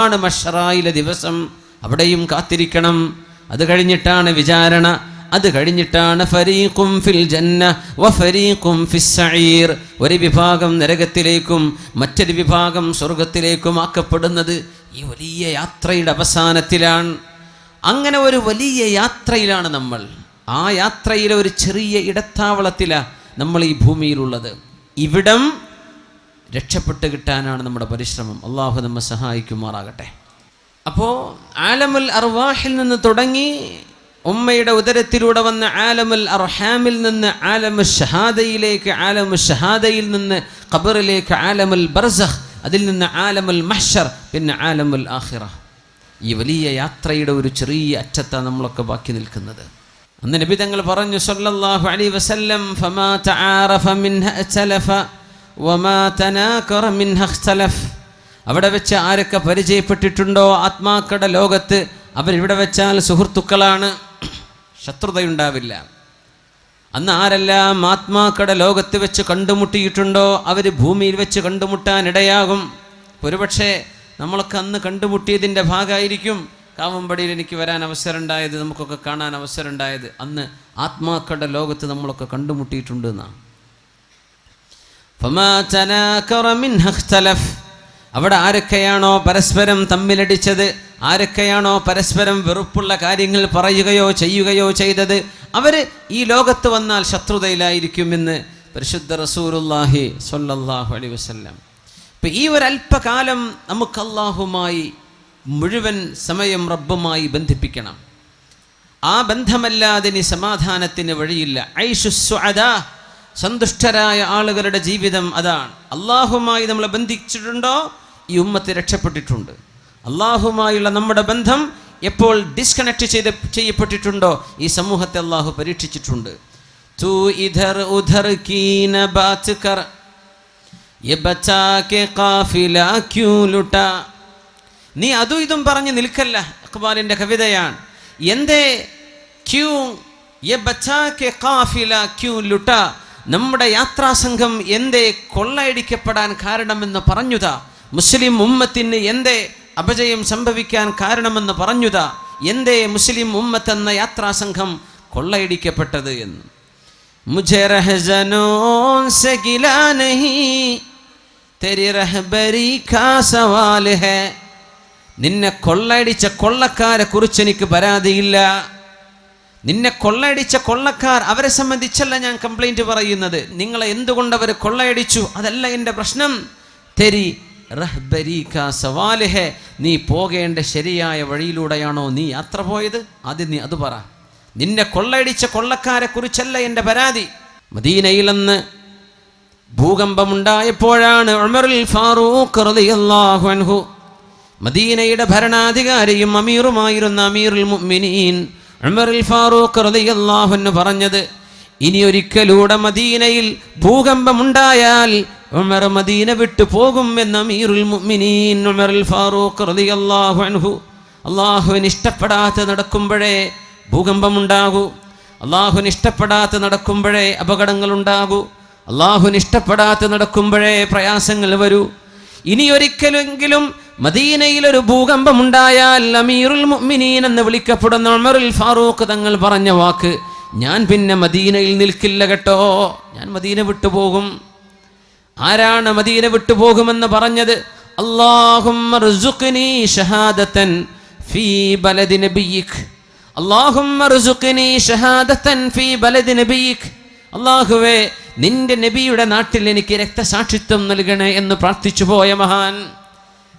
ആണ് മഹ്ശറായിലെ ദിവസം. അവിടെയും കാത്തിരിക്കണം. അത് കഴിഞ്ഞിട്ടാണ് വിചാരണ. അത് കഴിഞ്ഞിട്ടാണ് ഫരീഖും ഫിൽ ജന്ന വഫരീഖും ഫിസ് സഈർ. ഒരു വിഭാഗം നരകത്തിലേക്കും മറ്റൊരു വിഭാഗം സ്വർഗത്തിലേക്കും ആക്കപ്പെടുന്നത് ഈ വലിയ യാത്രയുടെ അവസാനത്തിലാണ്. അങ്ങനെ ഒരു വലിയ യാത്രയിലാണ് നമ്മൾ. ആ യാത്രയിലെ ഒരു ചെറിയ ഇടത്താവളത്തിലാണ് നമ്മൾ ഈ ഭൂമിയിലുള്ളത്. ഇവിടം രക്ഷപ്പെട്ട് കിട്ടാനാണ് നമ്മുടെ പരിശ്രമം. അള്ളാഹു നമ്മെ സഹായിക്കുമാറാകട്ടെ. അപ്പോൾ ആലമുൽ അർവാഹിൽ നിന്ന് തുടങ്ങി ഉമ്മയുടെ ഉദരത്തിലൂടെ വന്ന ആലമുൽ അർഹാമിൽ നിന്ന് ആലമു ഷഹാദയിലേക്ക്, ആലമു ഷഹാദയിൽ നിന്ന് ഖബറിലേക്ക് ആലമുൽ ബർസഖ്, അതിൽ നിന്ന് ആലമുൽ മഹ്ശർ, പിന്നെ ആലമുൽ ആഖിറ. ഈ വലിയ യാത്രയുടെ ഒരു ചെറിയ അറ്റത്താണ് നമ്മളൊക്കെ ബാക്കി നിൽക്കുന്നത്. അന്ന് നബി തങ്ങൾ പറഞ്ഞു സല്ലല്ലാഹു അലൈഹി വസല്ലം, ഫമാ തആറഫ മിൻഹ അഖ്തലഫ വമാ തനാകറ മിൻഹ ഇഖ്തലഫ. അവിടെ വെച്ച് ആരൊക്കെ പരിചയപ്പെട്ടിട്ടുണ്ടോ ആത്മാക്കളുടെ ലോകത്ത്, അവരിവിടെ വെച്ചാൽ സുഹൃത്തുക്കളാണ്, ശത്രുതയുണ്ടാവില്ല. അന്ന് ആരെല്ലാം ആത്മാക്കളുടെ ലോകത്ത് വെച്ച് കണ്ടുമുട്ടിയിട്ടുണ്ടോ അവർ ഭൂമിയിൽ വെച്ച് കണ്ടുമുട്ടാൻ ഇടയാകും. ഒരുപക്ഷെ നമ്മളൊക്കെ അന്ന് കണ്ടുമുട്ടിയതിൻ്റെ ഭാഗമായിരിക്കും കാവമ്പടിയിൽ എനിക്ക് വരാൻ അവസരം ഉണ്ടായത്, നമുക്കൊക്കെ കാണാൻ അവസരം ഉണ്ടായത്. അന്ന് ആത്മാക്കളുടെ ലോകത്ത് നമ്മളൊക്കെ കണ്ടുമുട്ടിയിട്ടുണ്ട് എന്നാണ്. ഫമാ തനാകറ മിൻഹ ഇഖ്തലഫ. അവിടെ ആരൊക്കെയാണോ പരസ്പരം തമ്മിലടിച്ചത്, ആരൊക്കെയാണോ പരസ്പരം വെറുപ്പുള്ള കാര്യങ്ങൾ പറയുകയോ ചെയ്യുകയോ ചെയ്തത്, അവർ ഈ ലോകത്ത് വന്നാൽ ശത്രുതയിലായിരിക്കുമെന്ന് പരിശുദ്ധ റസൂലുള്ളാഹി സ്വല്ലല്ലാഹു അലൈഹി വസല്ലം. ഇപ്പം ഈ ഒരു അല്പകാലം നമുക്ക് അല്ലാഹുമായി മുഴുവൻ സമയം റബ്ബുമായി ബന്ധിപ്പിക്കണം. ആ ബന്ധമല്ലാതെ ഇനി സമാധാനത്തിന് വഴിയില്ല. ഐഷു സുഅദാ, സന്തുഷ്ടരായ ആളുകളുടെ ജീവിതം അതാണ്. അല്ലാഹുമായി നമ്മൾ ബന്ധിച്ചിട്ടുണ്ടോ ഈ ഉമ്മത്ത് രക്ഷപ്പെട്ടിട്ടുണ്ട്. അല്ലാഹുമായുള്ള നമ്മുടെ ബന്ധം എപ്പോൾ ഡിസ്കണക്ട് ചെയ്യപ്പെട്ടിട്ടുണ്ടോ ഈ സമൂഹത്തെ അല്ലാഹു പരീക്ഷിച്ചിട്ടുണ്ട്. തൂ ഇധർ ഉധർ കീന ബാത് കർ യെ ബച്ചാ കെ ഖാഫില ക്യൂ ലുട്ടാ. നീ അതും ഇതും പറഞ്ഞ് നിൽക്കല്ല. ഇഖ്ബാലിൻ്റെ കവിതയാണ്. എന്തേ ക്യൂ യെ ബച്ചാ കെ ഖാഫില ക്യൂ ലുട്ടാ. നമ്മുടെ യാത്രാസംഘം എന്തേ കൊള്ളയടിക്കപ്പെടാൻ കാരണമെന്ന് പറഞ്ഞുതാ. മുസ്ലിം ഉമ്മത്തിന് എന്തേ അപജയം സംഭവിക്കാൻ കാരണമെന്ന് പറഞ്ഞുതാ. എന്തേ മുസ്ലിം ഉമ്മത്ത് എന്ന യാത്രാസംഘം കൊള്ളയടിക്കപ്പെട്ടത് എന്ന്. മുझे रहज़नों से गिला नहीं तेरी रहबरी का सवाल है. നിന്നെ കൊള്ളയടിച്ച കൊള്ളക്കാരെ കുറിച്ച് എനിക്ക് പരാതിയില്ല. നിന്നെ കൊള്ളയടിച്ച കൊള്ളക്കാർ, അവരെ സംബന്ധിച്ചല്ല ഞാൻ കംപ്ലൈൻറ്റ് പറയുന്നത്. നിങ്ങളെ എന്തുകൊണ്ട് അവർ കൊള്ളയടിച്ചു അതല്ല എൻ്റെ പ്രശ്നം. തെരി റഹ്ബരി കാ സവാൽ ഹെ. നീ പോകേണ്ട ശരിയായ വഴിയിലൂടെയാണോ നീ യാത്ര പോയത്? ആദ്യം നീ അത് പറ. നിന്നെ കൊള്ളയടിച്ച കൊള്ളക്കാരെ കുറിച്ചല്ല എൻ്റെ പരാതി. മദീനയിലെന്ന് ഭൂകമ്പമുണ്ടായപ്പോഴാണ് ഉമറുൽ ഫാറൂഖ് റളിയല്ലാഹു അൻഹു, മദീനയുടെ ഭരണാധികാരിയും അമീറുമായിരുന്ന അമീറുൽ മുഅ്മിനീൻ ഉമറുൽ ഫാറൂഖ് റളിയല്ലാഹു അൻഹു പറഞ്ഞത്, ഇനി ഒരിക്കലൂടെ മദീനയിൽ ഭൂകമ്പമുണ്ടായാൽ ഉമർ മദീന വിട്ടു പോകും എന്ന അമീറുൽ മുഅ്മിനീൻ ഉമറുൽ ഫാറൂഖ് റളിയല്ലാഹു അൻഹു. അല്ലാഹുവിന് ഇഷ്ടപ്പെടാതെ നടക്കുമ്പോഴേ ഭൂകമ്പമുണ്ടാകൂ. അല്ലാഹുവിന് ഇഷ്ടപ്പെടാതെ നടക്കുമ്പോഴേ അപകടങ്ങളുണ്ടാകൂ. അല്ലാഹുവിന് ഇഷ്ടപ്പെടാതെ നടക്കുമ്പോഴേ പ്രയാസങ്ങൾ വരൂ. ഇനി ഒരിക്കലെങ്കിലും മദീനയിലൊരു ഭൂകമ്പമുണ്ടായാൽ അമീറുൽ മുഅ്മിനീൻ എന്ന് വിളിക്കപ്പെടുന്ന ഉമറുൽ ഫാറൂഖ് തങ്ങൾ പറഞ്ഞ വാക്ക്, ഞാൻ പിന്നെ മദീനയിൽ നിൽക്കില്ല കേട്ടോ, ഞാൻ മദീന വിട്ടുപോകും. ആരാണ് മദീന വിട്ടുപോകുമെന്ന് പറഞ്ഞത്? അല്ലാഹുമ്മ ർസുഖ്നി ഷഹാദതൻ ഫീ ബലദി നബിയിക്. അല്ലാഹുമ്മ ർസുഖ്നി ഷഹാദതൻ ഫീ ബലദി നബിയിക്. അല്ലാഹുവേ, നിന്റെ നബിയുടെ നാട്ടിൽ എനിക്ക് രക്തസാക്ഷിത്വം നൽകണേ എന്ന് പ്രാർത്ഥിച്ചു പോയ മഹാൻ.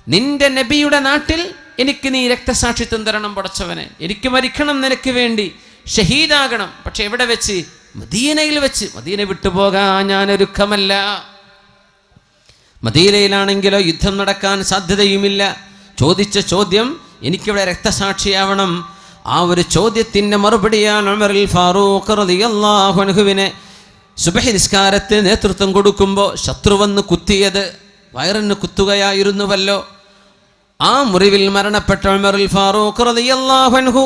നിന്റെ നബിയുടെ നാട്ടിൽ എനിക്ക് നീ രക്തസാക്ഷിത്വം തരണം പടച്ചവനെ. എനിക്ക് മരിക്കണം നിനക്ക് വേണ്ടി, ഷഹീദാകണം. പക്ഷെ എവിടെ വെച്ച്? മദീനയിൽ വെച്ച്. മദീന വിട്ടുപോകാൻ ഞാൻ ഒരുക്കമല്ല. മദീനയിലാണെങ്കിലോ യുദ്ധം നടക്കാൻ സാധ്യതയുമില്ല. ചോദിച്ച ചോദ്യം എനിക്കിവിടെ രക്തസാക്ഷിയാവണം. ആ ഒരു ചോദ്യത്തിൻ്റെ മറുപടിയാണ് ഉമറുൽ ഫാറൂഖ് റളിയല്ലാഹു അൻഹുവിനെ സുബ്ഹി നിസ്കാരത്തിന് നേതൃത്വം കൊടുക്കുമ്പോൾ ശത്രു വന്ന് കുത്തിയത്. വയറിന് കുത്തുകയായിരുന്നുവല്ലോ. ആ മുറിവിൽ മരണപ്പെട്ട ഉമറുൽ ഫാറൂഖ് റളിയല്ലാഹു അൻഹു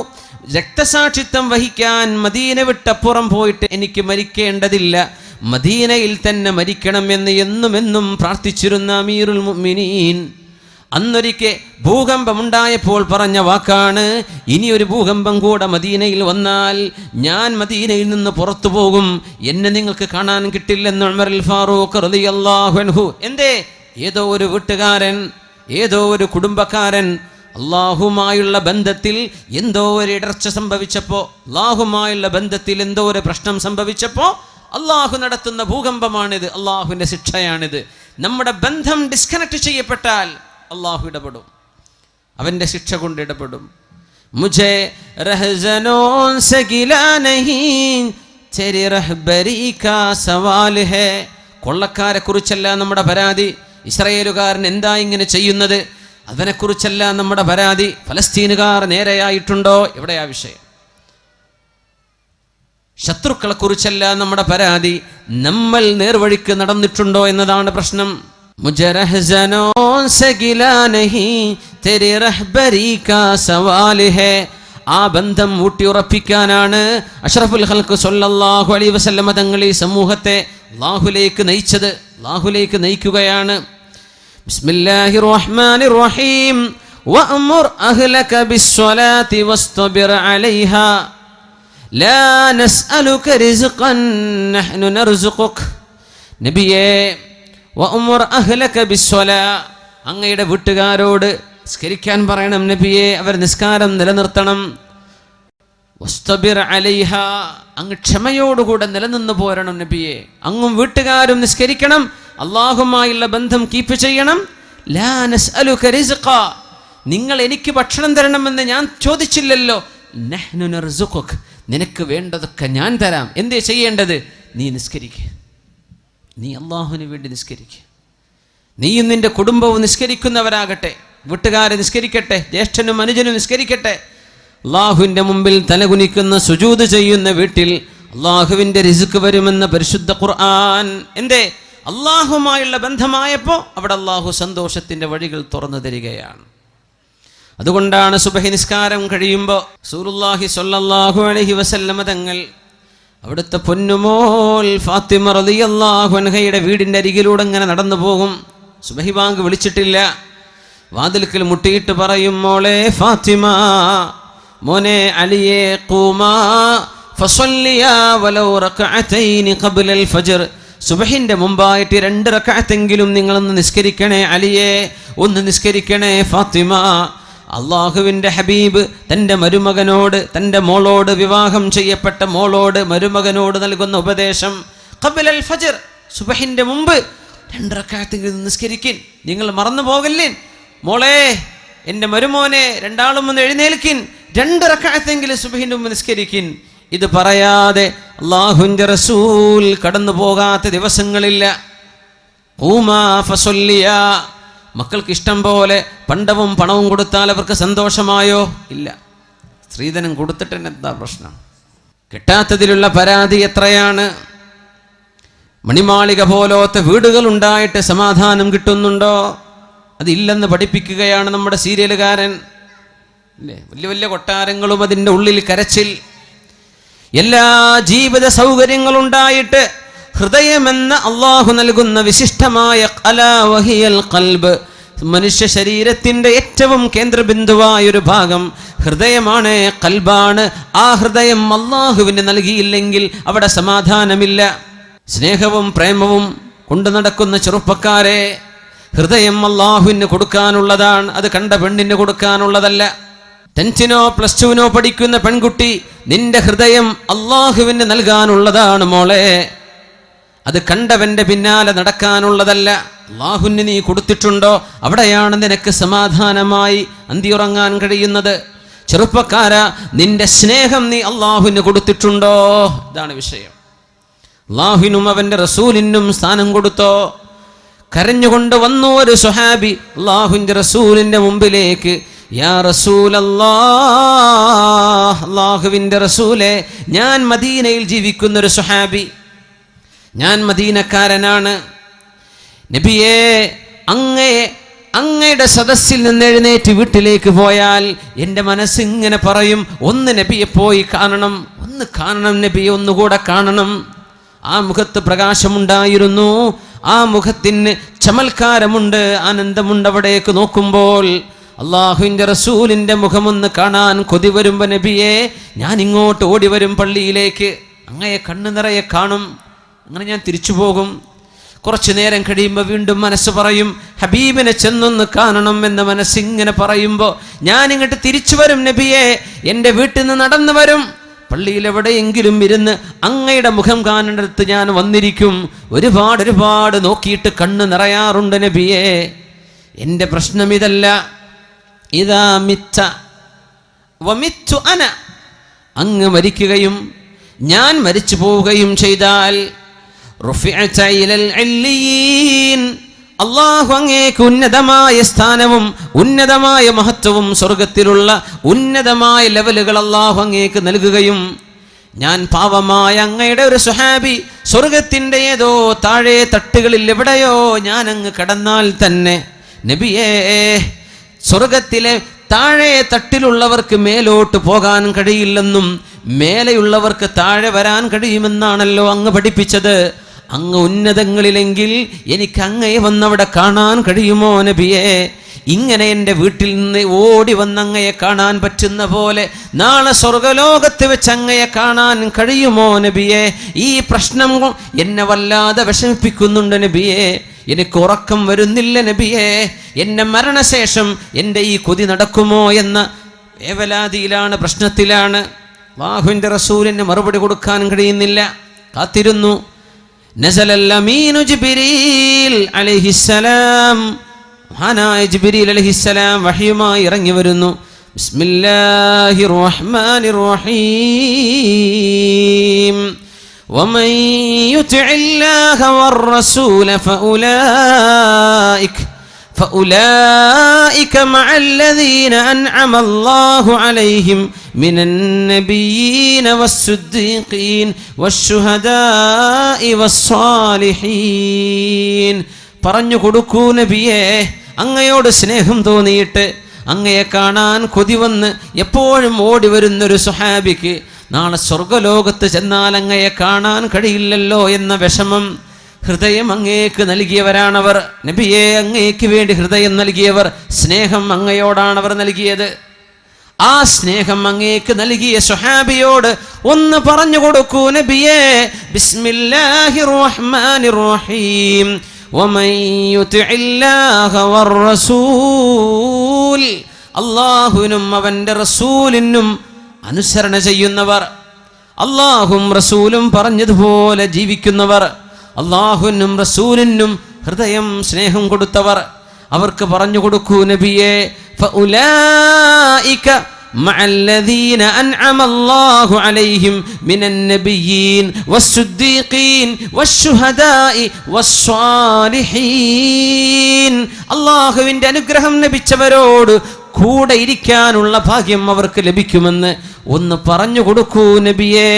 രക്തസാക്ഷിത്വം വഹിക്കാൻ മദീന വിട്ടപ്പുറം പോയിട്ട് എനിക്ക് മരിക്കേണ്ടതില്ല, മദീനയിൽ തന്നെ മരിക്കണം എന്ന് എന്നും പ്രാർത്ഥിച്ചിരുന്ന അമീറുൽ മുഅ്മിനീൻ. അന്നൊരിക്കെ ഭൂകമ്പമുണ്ടായപ്പോൾ പറഞ്ഞ വാക്കാണ്, ഇനിയൊരു ഭൂകമ്പം കൂടെ മദീനയിൽ വന്നാൽ ഞാൻ മദീനയിൽ നിന്ന് പുറത്തു പോകും, എന്നെ നിങ്ങൾക്ക് കാണാൻ കിട്ടില്ലെന്ന് ഉമറുൽ ഫാറൂഖ് റളിയല്ലാഹു അൻഹു. എന്തേ? ഏതോ ഒരു വീട്ടുകാരൻ, ഏതോ ഒരു കുടുംബക്കാരൻ അള്ളാഹുമായുള്ള ബന്ധത്തിൽ എന്തോ ഒരു ഇടർച്ച സംഭവിച്ചപ്പോൾ, അള്ളാഹുമായുള്ള ബന്ധത്തിൽ എന്തോ ഒരു പ്രശ്നം സംഭവിച്ചപ്പോൾ അള്ളാഹു നടത്തുന്ന ഭൂകമ്പമാണിത്, അള്ളാഹുവിൻ്റെ ശിക്ഷയാണിത്. നമ്മുടെ ബന്ധം ഡിസ്കണക്ട് ചെയ്യപ്പെട്ടാൽ അള്ളാഹു ഇടപെടും, അവൻ്റെ ശിക്ഷ കൊണ്ട് ഇടപെടും. മുझे रहज़नों से गिला नहीं तेरी रहबरी का सवाल है. കൊള്ളക്കാരെ കുറിച്ചല്ല നമ്മുടെ പരാതി, ഇസ്രായേലുകാരൻ എന്താ ഇങ്ങനെ ചെയ്യുന്നത് അതിനെക്കുറിച്ചല്ല നമ്മുടെ പരാതി, ഫലസ്തീനുകാർ നേരെയായിട്ടുണ്ടോ എവിടെയാ വിഷയം. ശത്രുക്കളെ കുറിച്ചല്ല നമ്മുടെ പരാതി, നമ്മൾ നേർവഴിക്ക് നടന്നിട്ടുണ്ടോ എന്നതാണ് പ്രശ്നം. മുझे रहज़नों से गिला नहीं तेरी रहबरी का सवाल है. ആ ബന്ധം ഊട്ടിയുറപ്പിക്കാനാണ് അഷ്റഫുൽ ഖൽഖ് സ്വല്ലല്ലാഹു അലൈഹി വസല്ലമ തങ്ങൾ ഈ സമൂഹത്തെ അല്ലാഹുവിലേക്ക് നയിച്ചത്, അല്ലാഹുവിലേക്ക് നയിക്കുകയാണ്. ബിസ്മില്ലാഹിർ റഹ്മാനിർ റഹീം വഅ്മുർ അഹ്ലക ബിസ്സലാത്തി വസ്തബിർ അലൈഹാ ലാ നസ്അലുക റിസ്ഖൻ നഹ്നു നർസുഖുക. നബിയേ, വഅ്മുർ അഹ്ലക ബിസ്സലാ, അങ്ങയുടെ വീട്ടുകാരോട് നിസ്കരിക്കാൻ പറയണം നബിയെ, അവർ നിസ്കാരം നിലനിർത്തണം. വസ്തബിർ അലൈഹാ, അങ്ങ് ക്ഷമയോടുകൂടെ നിലനിന്ന് പോരണം നബിയെ. അങ്ങും വീട്ടുകാരും നിസ്കരിക്കണം, അള്ളാഹുമായുള്ള ബന്ധം കീപ്പ് ചെയ്യണം. ലാ നസ്അലുക റിസ്ഖ, നിങ്ങൾ എനിക്ക് ഭക്ഷണം തരണമെന്ന് ഞാൻ ചോദിച്ചില്ലല്ലോ. നഹ്നു നർസുഖുക, നിനക്ക് വേണ്ടതൊക്കെ ഞാൻ തരാം. എന്തേ ചെയ്യേണ്ടത്? നീ നിസ്കരിക്കുക, നീ അള്ളാഹുവിന് വേണ്ടി നിസ്കരിക്കുക. നീയും നിന്റെ കുടുംബവും നിസ്കരിക്കുന്നവരാകട്ടെ, വീട്ടുകാരെ നിസ്കരിക്കട്ടെ, ജ്യേഷ്ഠനും അനുജനും നിസ്കരിക്കട്ടെ. അള്ളാഹുവിൻ്റെ മുമ്പിൽ തലകുനിക്കുന്ന സുജൂദ് ചെയ്യുന്ന വീട്ടിൽ അള്ളാഹുവിൻ്റെ റിസ്ക് വരുമെന്ന പരിശുദ്ധ ഖുർആൻ. എന്തേ? അള്ളാഹുമായുള്ള ബന്ധമായപ്പോൾ അവിടെ അള്ളാഹു സന്തോഷത്തിൻ്റെ വഴികൾ തുറന്നു തരികയാണ്. അതുകൊണ്ടാണ് സുബഹി നിസ്കാരം കഴിയുമ്പോൾ റസൂലുള്ളാഹി സ്വല്ലല്ലാഹു അലൈഹി വസല്ലമ തങ്ങൾ അവിടുത്തെ പൊന്നുമോൾ ഫാത്തിമ റളിയല്ലാഹു അൻഹയുടെ വീടിൻ്റെ അരികിലൂടെ ഇങ്ങനെ നടന്നു പോകും. സുബഹി ബാങ്ക് വിളിച്ചിട്ടില്ല, വാതിൽക്കൽ മുട്ടിയിട്ട് പറയും, മോളെ ഫാത്തിമ, മോനെ അലിയെ, ഖൂമാ ഫസല്ലിയാ വലൗ റക്അതൈനി ഖബ്ലൽ ഫജ്ർ. സുബഹിന്റെ മുമ്പായിട്ട് 2 റക്അത്തെങ്കിലും നിങ്ങളൊന്ന് നിസ്കരിക്കണേ അലിയെ, ഒന്ന് നിസ്കരിക്കണേ ഫാത്തിമ. അള്ളാഹുവിൻ്റെ ഹബീബ് തൻ്റെ മരുമകനോട്, തൻ്റെ മോളോട്, വിവാഹം ചെയ്യപ്പെട്ട മോളോട്, മരുമകനോട് നൽകുന്ന ഉപദേശം, ഖബ്ലൽ ഫജ്ർ, സുബഹിന്റെ മുമ്പ് 2 റക്അത്തെങ്കിലും നിസ്കരിക്കിൻ, നിങ്ങൾ മറന്നു പോകല്ലേ. മോളെ, എൻ്റെ മരുമോനെ, രണ്ടാളും ഒന്ന് എഴുന്നേൽക്കിൻ, 2 റക്അത്തെങ്കിലും സുബഹിന്റെ മുമ്പ് നിസ്കരിക്കിൻ. ഇത് പറയാതെ അല്ലാഹുവിൻ്റെ റസൂൽ കടന്നു പോകാത്ത ദിവസങ്ങളില്ല. ഖൂമാ ഫസല്ലിയാ, മക്കൾക്ക് ഇഷ്ടം പോലെ പണ്ടവും പണവും കൊടുത്താൽ അവർക്ക് സന്തോഷമായോ? ഇല്ല. സ്ത്രീധനം കൊടുത്തിട്ട് എന്താ പ്രശ്നം? കിട്ടാത്തതിലുള്ള പരാതി എത്രയാണ്? മണിമാളിക പോലത്തെ വീടുകൾ ഉണ്ടായിട്ട് സമാധാനം കിട്ടുന്നുണ്ടോ? അതില്ലെന്ന് പഠിപ്പിക്കുകയാണ് നമ്മുടെ സീരിയലുകാരൻ. അല്ലേ? വലിയ വലിയ കൊട്ടാരങ്ങളും അതിൻ്റെ ഉള്ളിൽ കരച്ചിൽ, എല്ലാ ജീവിത സൗകര്യങ്ങളുണ്ടായിട്ട് ഹൃദയമെന്ന അള്ളാഹു നൽകുന്ന വിശിഷ്ടമായ ഖലാ വഹിയൽ ഖൽബ്, മനുഷ്യ ശരീരത്തിൻ്റെ ഏറ്റവും കേന്ദ്രബിന്ദുവായൊരു ഭാഗം ഹൃദയമാണ്, ഖൽബാണ്. ആ ഹൃദയം അള്ളാഹുവിന് നൽകിയില്ലെങ്കിൽ അവിടെ സമാധാനമില്ല. സ്നേഹവും പ്രേമവും കൊണ്ടു നടക്കുന്ന ചെറുപ്പക്കാരെ, ഹൃദയം അള്ളാഹുവിന് കൊടുക്കാനുള്ളതാണ്, അത് കണ്ട പെണ്ണിന് കൊടുക്കാനുള്ളതല്ല. 10th-നോ +2-നോ പഠിക്കുന്ന പെൺകുട്ടി, നിന്റെ ഹൃദയം അള്ളാഹുവിന് നൽകാനുള്ളതാണ് മോളെ, അത് കണ്ടവന്റെ പിന്നാലെ നടക്കാനുള്ളതല്ല. അള്ളാഹുവിന് നീ കൊടുത്തിട്ടുണ്ടോ? അവിടെയാണ് നിനക്ക് സമാധാനമായി അന്തിയുറങ്ങാൻ കഴിയുന്നത്. ചെറുപ്പക്കാരാ, നിന്റെ സ്നേഹം നീ അള്ളാഹുവിന് കൊടുത്തിട്ടുണ്ടോ? ഇതാണ് വിഷയം. അള്ളാഹുവിനും അവൻ്റെ റസൂലിനും സ്ഥാനം കൊടുത്തോ? കരഞ്ഞുകൊണ്ട് വന്നു ഒരു സ്വഹാബി അള്ളാഹുവിൻ്റെ റസൂലിൻ്റെ മുമ്പിലേക്ക്. യാ റസൂലല്ലാഹ്, അള്ളാഹുവിൻ്റെ റസൂലേ, ഞാൻ മദീനയിൽ ജീവിക്കുന്നൊരു സ്വഹാബി, ഞാൻ മദീനക്കാരനാണ്. നബിയേ, അങ്ങയുടെ സദസ്സിൽ നിന്ന് എഴുന്നേറ്റ് വീട്ടിലേക്ക് പോയാൽ എൻ്റെ മനസ്സിങ്ങനെ പറയും, ഒന്ന് നബിയെ പോയി കാണണം, ഒന്ന് കാണണം നബിയെ, ഒന്നുകൂടെ കാണണം. ആ മുഖത്ത് പ്രകാശമുണ്ടായിരുന്നു, ആ മുഖത്തിന് ചമൽക്കാരമുണ്ട്, ആനന്ദമുണ്ട്. അവിടേക്ക് നോക്കുമ്പോൾ അള്ളാഹുവിൻ്റെ റസൂലിൻ്റെ മുഖമൊന്ന് കാണാൻ കൊതി വരുമ്പോൾ നബിയെ ഞാൻ ഇങ്ങോട്ട് ഓടി വരും പള്ളിയിലേക്ക്, അങ്ങയെ കണ്ണു നിറയെ കാണും, അങ്ങനെ ഞാൻ തിരിച്ചു പോകും. കുറച്ചു നേരം കഴിയുമ്പോൾ വീണ്ടും മനസ്സ് പറയും ഹബീബിനെ ചെന്നൊന്ന് കാണണം എന്ന മനസ്സിങ്ങനെ പറയുമ്പോൾ ഞാൻ ഇങ്ങോട്ട് തിരിച്ചു വരും നബിയെ, എൻ്റെ വീട്ടിൽ നിന്ന് നടന്നു വരും, പള്ളിയിൽ എവിടെയെങ്കിലും ഇരുന്ന് അങ്ങയുടെ മുഖം കാണേണ്ടടുത്ത് ഞാൻ വന്നിരിക്കും. ഒരുപാട് നോക്കിയിട്ട് കണ്ണ് നിറയാറുണ്ട് നബിയെ. എൻ്റെ പ്രശ്നം ഇതല്ല. ഇദാ മിത്ത വമിത്തു അന, അങ്ങ് മരിക്കുകയും ഞാൻ മരിച്ചു പോവുകയും ചെയ്താൽ റുഫിഅത ഇലൽ ഇല്ലിയീൻ, അല്ലാഹു അങ്ങേക്ക് ഉന്നതമായ സ്ഥാനവും ഉന്നതമായ മഹത്വവും സ്വർഗത്തിലുള്ള ഉന്നതമായ ലെവലുകൾ അല്ലാഹു അങ്ങേക്ക് നൽകുകയും ഞാൻ പാവമായ അങ്ങയുടെ ഒരു സ്വഹാബി സ്വർഗത്തിൻ്റെ ഏതോ താഴെ തട്ടുകളിൽ എവിടെയോ ഞാൻ അങ്ങ് കടന്നാൽ തന്നെ നബിയേ, സ്വർഗത്തിലെ താഴെ തട്ടിലുള്ളവർക്ക് മേലോട്ട് പോകാൻ കഴിയില്ലെന്നും മേലെയുള്ളവർക്ക് താഴെ വരാൻ കഴിയുമെന്നാണല്ലോ അങ്ങ് പഠിപ്പിച്ചത്. അങ്ങ് ഉന്നതങ്ങളിലെങ്കിൽ എനിക്ക് അങ്ങയെ വന്നവിടെ കാണാൻ കഴിയുമോ നബിയെ? ഇങ്ങനെ എൻ്റെ വീട്ടിൽ നിന്ന് ഓടി വന്ന് അങ്ങയെ കാണാൻ പറ്റുന്ന പോലെ നാളെ സ്വർഗലോകത്ത് വെച്ച് അങ്ങയെ കാണാൻ കഴിയുമോ നബിയെ? ഈ പ്രശ്നം എന്നെ വല്ലാതെ വിഷമിപ്പിക്കുന്നുണ്ട് നബിയെ. എനിക്ക് ഉറക്കം വരുന്നില്ല നബിയെ. എന്നെ മരണശേഷം എൻ്റെ ഈ കൊതി നടക്കുമോ എന്ന വേവലാതിയിലാണ്, പ്രശ്നത്തിലാണ്. അല്ലാഹുവിൻ്റെ റസൂലിന് മറുപടി കൊടുക്കാൻ കഴിയുന്നില്ല. കാത്തിരുന്നു. നസലൽ അമീനു ജിബ്രീൽ അലൈഹിസ്സലാം, മഹാനായ ജിബ്രീൽ അലൈഹിസ്സലാം വഹയുമായി ഇറങ്ങി വരുന്നു. ബിസ്മില്ലാഹിർ റഹ്മാനിർ റഹീം. വമൻ യുതിഇല്ലാഹ വർ-റസൂല فأولئك مع الذين أنعم الله عليهم من النبيين والصديقين والشهداء والصالحين. പറഞ്ഞു കൊടുക്കൂ നബിയേ, അങ്ങയോട് സ്നേഹം തോന്നിയിട്ട് അങ്ങയെ കാണാൻ കൊതി വന്ന് എപ്പോഴും ഓടി വരുന്നൊരു സ്വഹാബിക്ക് നാളെ സ്വർഗലോകത്ത് ചെന്നാൽ അങ്ങയെ കാണാൻ കഴിയില്ലല്ലോ എന്ന വിഷമം ഹൃദയം അങ്ങേക്ക് നൽകിയവരാണവർ. നബിയെ, അങ്ങേക്ക് വേണ്ടി ഹൃദയം നൽകിയവർ, സ്നേഹം അങ്ങയോടാണവർ നൽകിയത്. ആ സ്നേഹം അങ്ങേക്ക് നൽകിയ സ്വഹാബിയോട് ഒന്ന് പറഞ്ഞു കൊടുക്കൂ നബിയെ. ബിസ്മില്ലാഹിർ റഹ്മാനിർ റഹീം. വമൻ യുതിഇല്ലാഹ വർ-റസൂൽ, അല്ലാഹുവിനും അവൻ്റെ റസൂലിനും അനുസരണ ചെയ്യുന്നവർ, അല്ലാഹും റസൂലും പറഞ്ഞതുപോലെ ജീവിക്കുന്നവർ, അല്ലാഹുവിനും റസൂലിനും ഹൃദയം സ്നേഹം കൊടുത്തവർ, അവർക്ക് പറഞ്ഞു കൊടുക്കൂ നബിയെ. ഫഉലൈക മഅല്ലദീന അൻഅമ അല്ലാഹു അലൈഹിം മിനൻ നബിയ്യീൻ വസ്സുദ്ദീഖീൻ വശുഹദാഇ വസ്സാലിഹീൻ. അല്ലാഹുവിൻ്റെ അനുഗ്രഹം ലഭിച്ചവരോട് കൂടെ ഇരിക്കാനുള്ള ഭാഗ്യം അവർക്ക് ലഭിക്കുമെന്ന് ഒന്ന് പറഞ്ഞു കൊടുക്കൂ നബിയേ.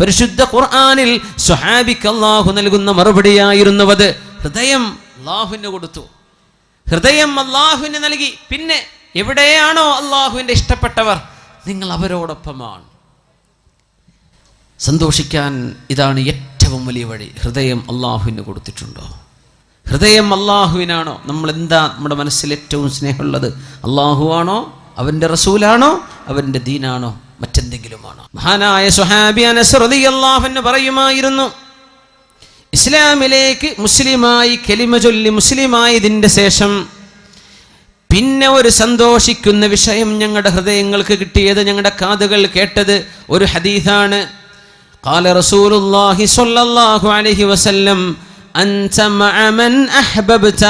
പരിശുദ്ധ ഖുർആനിൽ സ്വഹാബിക്ക് അല്ലാഹു നൽകുന്ന മറുപടിയായിരുന്നത് ഹൃദയം അല്ലാഹുവിന് കൊടുത്തു, ഹൃദയം അല്ലാഹുവിന് നൽകി. പിന്നെ എവിടെയാണോ അല്ലാഹുവിൻ്റെ ഇഷ്ടപ്പെട്ടവർ, നിങ്ങൾ അവരോടൊപ്പമാണ്. സന്തോഷിക്കാൻ ഇതാണ് ഏറ്റവും വലിയ വഴി. ഹൃദയം അല്ലാഹുവിന് കൊടുത്തിട്ടുണ്ടോ? ഹൃദയം അല്ലാഹുവിനാണോ? നമ്മൾ എന്താ നമ്മുടെ മനസ്സിൽ ഏറ്റവും സ്നേഹമുള്ളത്? അല്ലാഹു ആണോ, അവൻ്റെ റസൂലാണോ, അവൻ്റെ ദീനാണോ, മറ്റെന്തെങ്കിലുമാണോ? മഹാനായ സ്വഹാബി അനസ് റളിയല്ലാഹു അൻഹു പറയുമായിരുന്നു, ഇസ്ലാമിലേക്ക് മുസ്ലിമായി കലിമ ചൊല്ലി മുസ്ലിമായതിൻ്റെ ശേഷം പിന്നെ ഒരു സന്തോഷിക്കുന്ന വിഷയം ഞങ്ങളുടെ ഹൃദയങ്ങൾക്ക് കിട്ടിയത്, ഞങ്ങളുടെ കാതുകൾ കേട്ടത് ഒരു ഹദീസാണ്. ഖാല റസൂലുള്ളാഹി സ്വല്ലല്ലാഹു അലൈഹി വസല്ലം അൻത മഅ മൻ അഹ്ബബ്ത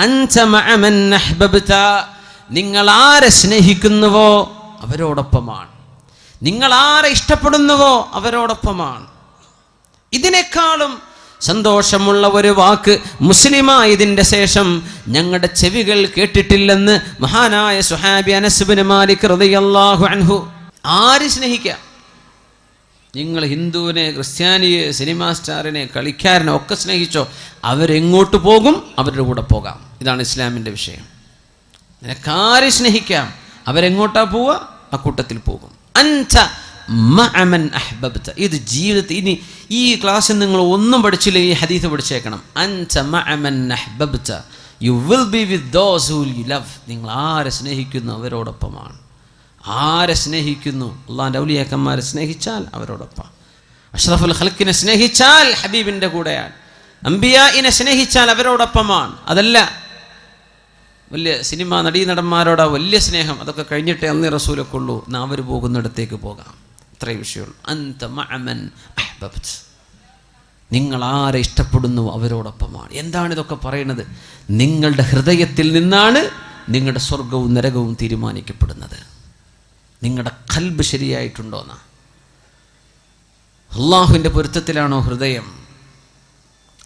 അൻത മഅ മൻ അഹ്ബബ്ത. നിങ്ങൾ ആരെ സ്നേഹിക്കുന്നുവോ അവരോടൊപ്പമാണ്, നിങ്ങൾ ആരെ ഇഷ്ടപ്പെടുന്നുവോ അവരോടൊപ്പമാണ്. ഇതിനേക്കാളും സന്തോഷമുള്ള ഒരു വാക്ക് മുസ്ലിമായതിൻ്റെ ശേഷം ഞങ്ങളുടെ ചെവികൾ കേട്ടിട്ടില്ലെന്ന് മഹാനായ സ്വഹാബി അനസ് ഇബ്നു മാലിക് റളിയല്ലാഹു അൻഹു. ആര് സ്നേഹിക്കാം? നിങ്ങൾ ഹിന്ദുവിനെ, ക്രിസ്ത്യാനിയെ, സിനിമാ സ്റ്റാറിനെ, കളിക്കാരനെ ഒക്കെ സ്നേഹിച്ചോ, അവരെങ്ങോട്ട് പോകും അവരുടെ കൂടെ പോകാം. ഇതാണ് ഇസ്ലാമിൻ്റെ വിഷയം. നിനക്കാരെ സ്നേഹിക്കാം, അവരെങ്ങോട്ടാ പോവുക, ആ കൂട്ടത്തിൽ പോകും. അൻത മഅമൻ അഹ്ബബ്ത. ഇത് ജീവിതത്തിൽ ഇനി ഈ ക്ലാസ്സിൽ നിങ്ങൾ ഒന്നും പഠിച്ചില്ല, ഈ ഹദീസ് പഠിച്ചേക്കണം. അൻത മഅമൻ അഹ്ബബ്ത, you will be with those who you love. നിങ്ങൾ ആരെ സ്നേഹിക്കുന്നു അവരോടൊപ്പമാണ്. ആരെ സ്നേഹിക്കുന്നു, അള്ളാഹിൻ്റെ ഔലിയാക്കന്മാരെ സ്നേഹിച്ചാൽ അവരോടൊപ്പം. അഷ്റഫുൽ ഖൽക്കിനെ സ്നേഹിച്ചാൽ ഹബീബിൻ്റെ കൂടെയാണ്. അംബിയാഇനെ സ്നേഹിച്ചാൽ അവരോടൊപ്പമാണ്. അതല്ല വലിയ സിനിമ നടീനടന്മാരോടാ വലിയ സ്നേഹം, അതൊക്കെ കഴിഞ്ഞിട്ടേ അന്നേ റസൂലൊക്കെ ഉള്ളൂ. എന്നാൽ അവർ പോകുന്നിടത്തേക്ക് പോകാം. അത്രയും വിഷയമുള്ളൂ. അൻത മഅമൻ അഹ്ബബ്ത, നിങ്ങൾ ആരെ ഇഷ്ടപ്പെടുന്നു അവരോടൊപ്പമാണ്. എന്താണ് ഇതൊക്കെ പറയുന്നത്? നിങ്ങളുടെ ഹൃദയത്തിൽ നിന്നാണ് നിങ്ങളുടെ സ്വർഗവും നരകവും തീരുമാനിക്കപ്പെടുന്നത്. നിങ്ങളുടെ ഖൽബ് ശരിയായിട്ടുണ്ടോന്നാ. അള്ളാഹുവിൻ്റെ പൊരുത്തത്തിലാണോ ഹൃദയം?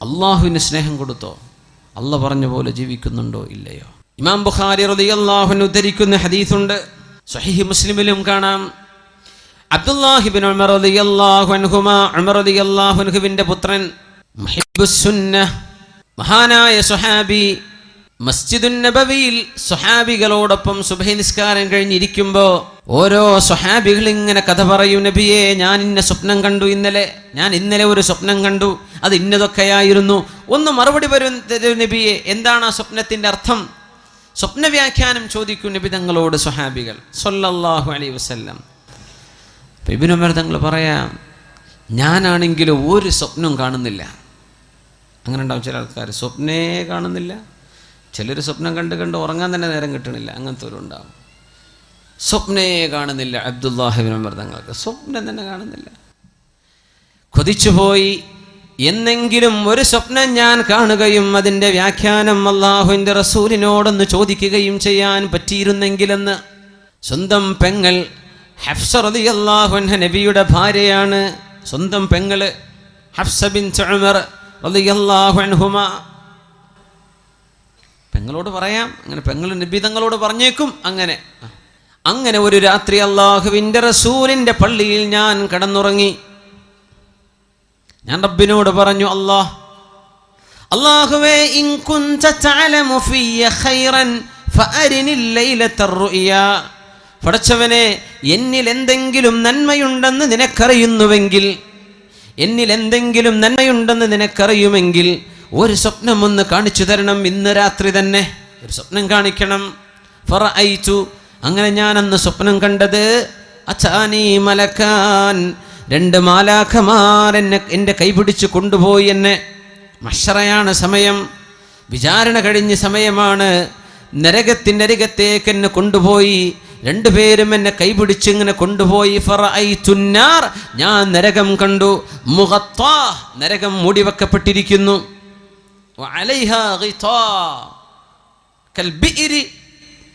അള്ളാഹുവിന് സ്നേഹം കൊടുത്തോ? അള്ളാഹ് പറഞ്ഞ പോലെ ജീവിക്കുന്നുണ്ടോ ഇല്ലയോ? ഇമാം ബുഖാരി റളിയല്ലാഹു അൻഹു ഉദ്ധരിക്കുന്ന ഹദീസുണ്ട്, സ്വഹീഹ് മുസ്ലിമിലും കാണാം. അബ്ദുല്ലാഹി ഇബ്നു ഉമർ റളിയല്ലാഹു അൻഹുമാ, ഉമർ റളിയല്ലാഹു അൻഹുവിന്റെ പുത്രൻ, മുഹിബ്ബുസ് സുന്നഹ്, മഹാനായ സ്വഹാബി, മസ്ജിദുൻ നബവിയിൽ സ്വഹാബികളോടൊപ്പം സുബ്ഹി നിസ്കാരം കഴിഞ്ഞിരിക്കുമ്പോൾ ഓരോ സ്വഹാബികൾ ഇങ്ങനെ കഥ പറയും. നബിയെ, ഞാൻ ഇന്ന സ്വപ്നം കണ്ടു ഞാൻ ഇന്നലെ ഒരു സ്വപ്നം കണ്ടു, അത് ഇന്നതൊക്കെയായിരുന്നു. ഒന്ന് മറുപടി വരും നബിയെ, എന്താണ് ആ സ്വപ്നത്തിൻ്റെ അർത്ഥം? സ്വപ്ന വ്യാഖ്യാനം ചോദിക്കും നബി തങ്ങളോട് സ്വഹാബികൾ സ്വല്ലല്ലാഹു അലൈഹി വസല്ലം. ഇബ്നു ഉമർ തങ്ങൾ പറയാം, ഞാനാണെങ്കിലും ഒരു സ്വപ്നം കാണുന്നില്ല. അങ്ങനെ ഉണ്ടാവും ചില ആൾക്കാർ, സ്വപ്നേ കാണുന്നില്ല. ചിലർ സ്വപ്നം കണ്ട് ഉറങ്ങാൻ തന്നെ നേരം കിട്ടണില്ല. അങ്ങനത്തെ ഒരു ഉണ്ടാവും. സ്വപ്നേ കാണുന്നില്ല. അബ്ദുല്ലാഹി ഇബ്നു ഉമർ തങ്ങൾക്ക് സ്വപ്നം തന്നെ കാണുന്നില്ല. കൊതിച്ചുപോയി, എന്നെങ്കിലും ഒരു സ്വപ്നം ഞാൻ കാണുകയും അതിൻ്റെ വ്യാഖ്യാനം അള്ളാഹുവിൻ്റെ റസൂലിനോടൊന്ന് ചോദിക്കുകയും ചെയ്യാൻ പറ്റിയിരുന്നെങ്കിലെന്ന്. സ്വന്തം പെങ്ങൾ ഹഫ്സ റളിയല്ലാഹു അൻഹ നബിയുടെ ഭാര്യയാണ്. സ്വന്തം പെങ്ങള് ഹഫ്സ ബിൻത് ഉമർ റളിയല്ലാഹു അൻഹുമാ. പെങ്ങളോട് പറയാം, അങ്ങനെ പെങ്ങൾ നബി തങ്ങളോട് പറഞ്ഞേക്കും. അങ്ങനെ ഒരു രാത്രി അള്ളാഹുവിൻ്റെ റസൂലിൻ്റെ പള്ളിയിൽ ഞാൻ കിടന്നുറങ്ങി. ഞാൻ റബ്ബിനോട് പറഞ്ഞു, അല്ലാഹുവേ, ഇൻ കുൻത തഅലമു ഫിയ ഖൈറൻ ഫഅരിനി ലൈലത റുയാ. പടച്ചവനെ, എന്നിൽ എന്തെങ്കിലും നന്മയുണ്ടെന്ന് നിനക്കറിയുമെങ്കിൽ ഒരു സ്വപ്നം ഒന്ന് കാണിച്ചു തരണം. ഇന്ന് രാത്രി തന്നെ ഒരു സ്വപ്നം കാണിക്കണം. ഫറഅയ്തു, അങ്ങനെ ഞാൻ അന്ന് സ്വപ്നം കണ്ടത്, അതാനി മലക്കാൻ, 2 മാലാഖമാർ എൻ്റെ കൈപിടിച്ച് കൊണ്ടുപോയി. എന്നെ മഹ്ശറയാണ് സമയം, വിചാരണ കഴിഞ്ഞ സമയമാണ്. നരകത്തിൻ്റെ അരികത്തേക്ക് എന്നെ കൊണ്ടുപോയി. 2 പേരും എന്നെ കൈപിടിച്ച് ഇങ്ങനെ കൊണ്ടുപോയി. ഫറഅയ്തുന്നാർ, ഞാൻ നരകം കണ്ടു. മുഗത്താ, നരകം മൂടിവെക്കപ്പെട്ടിരിക്കുന്നു. വഅലൈഹാ ഗിതാ കൽബിഇരി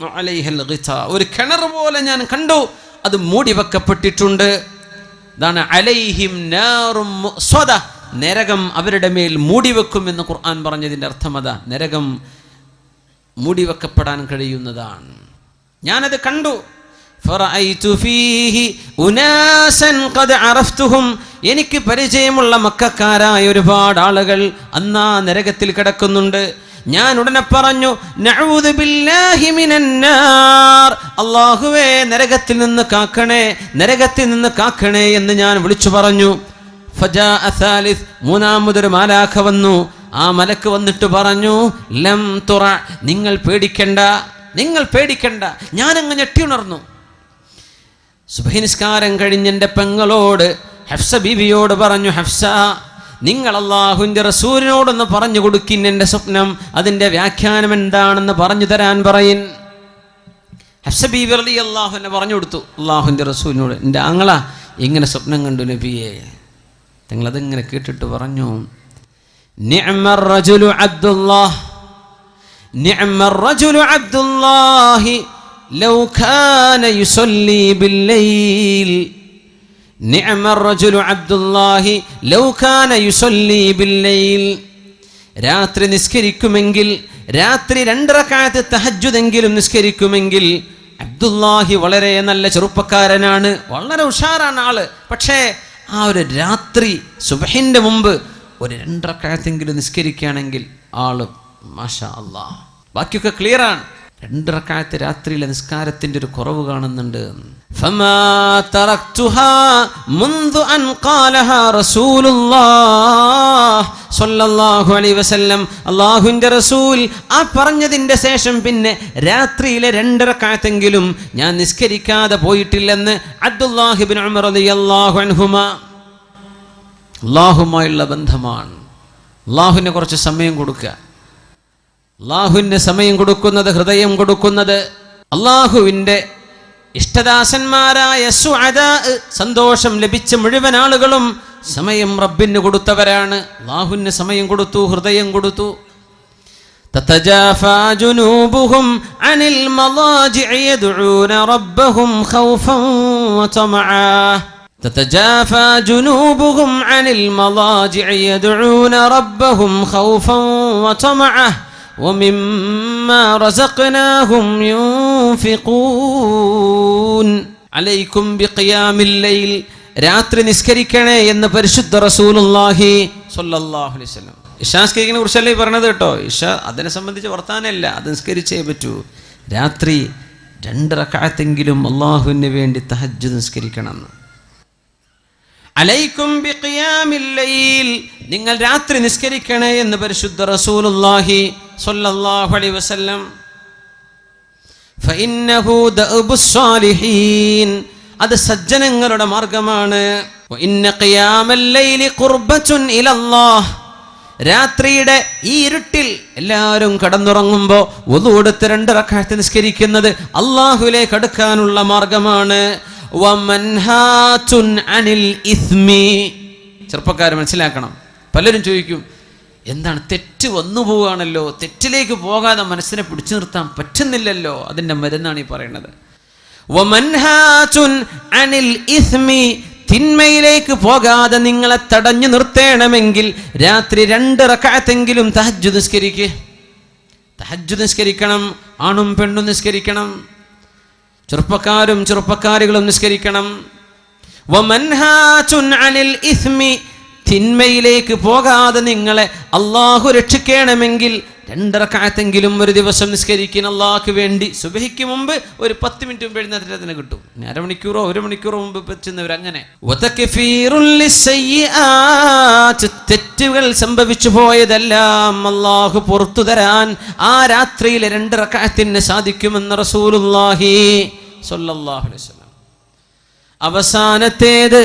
വഅലൈഹൽ ഗിതാ, ഒരു കിണർ പോലെ ഞാൻ കണ്ടു, അത് മൂടിവെക്കപ്പെട്ടിട്ടുണ്ട്. ഇതാണ് അലൈഹിം നാറും മുഅ്സദ, നരകം അവരുടെ മേൽ മൂടിവെക്കും എന്ന് ഖുർആൻ പറഞ്ഞതിൻ്റെ അർത്ഥം അതാ. നരകം മൂടിവെക്കപ്പെടാൻ കഴിയുന്നതാണ്. ഞാനത് കണ്ടു. ഫറഅയ്തു ഫീഹി ഉനാസൻ ഖദ് അറഫ്തുഹും, എനിക്ക് പരിചയമുള്ള മക്കക്കാരായ ഒരുപാട് ആളുകൾ അന്നാ നരകത്തിൽ കിടക്കുന്നുണ്ട്. ഞാൻ ഉടനെ പറഞ്ഞു, നഊദു ബില്ലാഹി മിനന്നാർ, അല്ലാഹുവേ നരകത്തിൽ നിന്ന് കാക്കണേ എന്ന് ഞാൻ വിളിച്ചു പറഞ്ഞു. ഫജാഅ സാലിസ്, മൂന്നാമതൊരു മാലാഖ വന്നു. ആ മലക്ക് വന്നിട്ട് പറഞ്ഞു, ലം തുറ, നിങ്ങൾ പേടിക്കണ്ട. ഞാനങ്ങ് ഞെട്ടി ഉണർന്നു. സുബ്ഹി നിസ്കാരം കഴിഞ്ഞ് എൻ്റെ പെങ്ങളോട് ഹഫ്സ ബീവിയോട് പറഞ്ഞു, ഹഫ്സ, നിങ്ങൾ അല്ലാഹുവിൻ്റെ റസൂലിനോടൊന്ന് പറഞ്ഞു കൊടുക്കിൻ എൻ്റെ സ്വപ്നം, അതിൻ്റെ വ്യാഖ്യാനം എന്താണെന്ന് പറഞ്ഞു തരാൻ പറയിൻ. ഹഫ്സ ബീവി റളിയല്ലാഹു അൻഹ പറഞ്ഞു കൊടുത്തു അല്ലാഹുവിൻ്റെ റസൂലിനോട്, എൻ്റെ ആങ്ങള ഇങ്ങനെ സ്വപ്നം കണ്ടു നബിയെ. തങ്ങളതിങ്ങനെ കേട്ടിട്ട് പറഞ്ഞു, നിഅമർ റജുലു അബ്ദുല്ലാഹി ലൗ കാന യുസല്ലി ബില്ലൈൽ. നിഅമർ റജുലു അബ്ദുല്ലാഹി ലൗ കാന യുസല്ലി ബില്ലൈൽ. രാത്രി നിസ്കരിക്കുമെങ്കിൽ, രാത്രി 2 റക്അത്ത് തഹജ്ജുദെങ്കിലും നിസ്കരിക്കുമെങ്കിൽ, അബ്ദുല്ലാഹി വളരെ നല്ല ചെറുപ്പക്കാരനാണ്, വളരെ ഉഷാറാണ് ആള്. പക്ഷേ ആ ഒരു രാത്രി സുബ്ഹിന്റെ മുമ്പ് ഒരു 2 റക്അത്തെങ്കിലും നിസ്കരിക്കുകയാണെങ്കിൽ ആള് മാഷാ അല്ലാഹ്, ബാക്കിയൊക്കെ ക്ലിയറാണ്. 2 റക്അത്ത് രാത്രിയിലെ നിസ്കാരത്തിൻ്റെ ഒരു കുറവ് കാണുന്നുണ്ട്. ഫമാ തറക്തുഹാ മുൻദു അൻ ഖാലഹാ റസൂലുള്ളാഹ് സ്വല്ലല്ലാഹു അലൈഹി വസല്ലം, അല്ലാഹുവിൻ്റെ റസൂൽ ആ പറഞ്ഞതിൻ്റെ ശേഷം പിന്നെ രാത്രിയിലെ 2 റക്അത്തെങ്കിലും ഞാൻ നിസ്കരിക്കാതെ പോയിട്ടില്ലെന്ന് അബ്ദുല്ലാഹി ഇബ്നു ഉമർ റളിയല്ലാഹു അൻഹുമാ. അല്ലാഹുമായുള്ള ബന്ധമാണ്. അല്ലാഹുവിന് കുറച്ച് സമയം കൊടുക്കുക. അല്ലാഹുവിൻ്റെ സമയം കൊടുക്കുന്നത്, ഹൃദയം കൊടുക്കുന്നത്, അല്ലാഹുവിൻ്റെ ഇഷ്ടദാസന്മാരായ സുഅദാ, സന്തോഷം ലഭിച്ച മുഴുവൻ ആളുകളും സമയം റബ്ബിന് കൊടുത്തവരാണ്. അല്ലാഹുവിന് സമയം കൊടുത്തു, ഹൃദയം കൊടുത്തു. തതജാഫാ ജുനൂബുഹും അനിൽ മളാജിഇ യദ്ഊന റബ്ബഹും ഖൗഫൻ വതമആ. تتجافى جنوبهم عن المضاجع يدعون ربهم خوفا وطمعا ومما رزقناهم ينفقون عليكم بقيام الليل. രാത്രി നിസ്കരിക്കണേ എന്ന് പരിശുദ്ധ റസൂലുള്ളാഹി സ്വല്ലല്ലാഹു അലൈഹി വസല്ലം. ഇശാ നിസ്കരിക്കുന്നതിനെ കുറിച്ചല്ലേ പറഞ്ഞത് കേട്ടോ. ഇശാ അതിനെ സംബന്ധിച്ച് വർത്താനല്ല, അത് നിസ്കരിച്ചേ പറ്റൂ. രാത്രി 2 റക്അത്തെങ്കിലും അല്ലാഹുവിന് വേണ്ടി തഹജ്ജുദ് നിസ്കരിക്കണം. അലൈക്കും ബിഖിയാമിൽ ലൈൽ, നിങ്ങൾ രാത്രി നിസ്കരിക്കണേ എന്ന് പരിശുദ്ധ റസൂലുള്ളാഹി സ്വല്ലല്ലാഹു അലൈഹി വസല്ലം. ഫഇന്നഹു ദഅബുസ് സാലിഹീൻ, അത് സജ്ജനങ്ങളുടെ മാർഗമാണ്. വഇന്ന ഖിയാമൽ ലൈലി ഖുർബത്തുൻ ഇലല്ലാഹ്, രാത്രിയുടെ ഈ ഇരുട്ടിൽ എല്ലാവരും കടന്നുറങ്ങുമ്പോൾ വുളു എടുത്ത് 2 റക്അത്ത് നിസ്കരിക്കുന്നത് അല്ലാഹുവിലേക്ക് അടുക്കാനുള്ള മാർഗമാണ്. വമൻഹാതുൻ അനിൽ ഇസ്മി, ചെറുപ്പക്കാർ മനസ്സിലാക്കണം. പലരും ചോദിക്കും, എന്താണ് തെറ്റ് വന്നു പോവുകയാണല്ലോ, തെറ്റിലേക്ക് പോകാതെ മനസ്സിനെ പിടിച്ചു നിർത്താൻ പറ്റുന്നില്ലല്ലോ, അതിൻ്റെ മരുന്നാണ് ഈ പറയുന്നത്. വമൻഹാതുൻ അനിൽ ഇസ്മി, തിന്മയിലേക്ക് പോകാതെ നിങ്ങളെ തടഞ്ഞു നിർത്തേണമെങ്കിൽ രാത്രി 2 റക്അത്തെങ്കിലും തഹജ്ജുദ് നിസ്കരിക്കുക. തഹജ്ജുദ് നിസ്കരിക്കണം. ആണും പെണ്ണും നിസ്കരിക്കണം. ചെറുപ്പക്കാരും ചെറുപ്പക്കാരികളും നിസ്കരിക്കണം. വമൻഹാതുൻ അനിൽ ഇസ്മി, തിന്മയിലേക്ക് പോകാതെ നിങ്ങളെ അല്ലാഹു രക്ഷിക്കണമെങ്കിൽ 2 റക്അത്തെങ്കിലും ഒരു ദിവസം നിസ്കരിക്കുന്ന അല്ലാഹുവിന് വേണ്ടി. സുബഹിക്ക് മുമ്പ് ഒരു 10 മിനിറ്റ് മുമ്പ് എഴുന്നേറ്റത്തിന് കിട്ടും. അരമണിക്കൂറോ 1 മണിക്കൂറോ മുമ്പ് പറ്റുന്നവർ അങ്ങനെ. വതക്ഫീറുൽ ലിസ്സയ്യിആത്ത്, തെറ്റുകൾ സംഭവിച്ചു പോയതെല്ലാം അല്ലാഹു പുറത്തു തരാൻ ആ രാത്രിയിലെ 2 റക്അത്തിന് സാധിക്കുമെന്ന് റസൂലുള്ളാഹി സ്വല്ലല്ലാഹു അലൈഹി വസല്ലം. അവസാനത്തേത്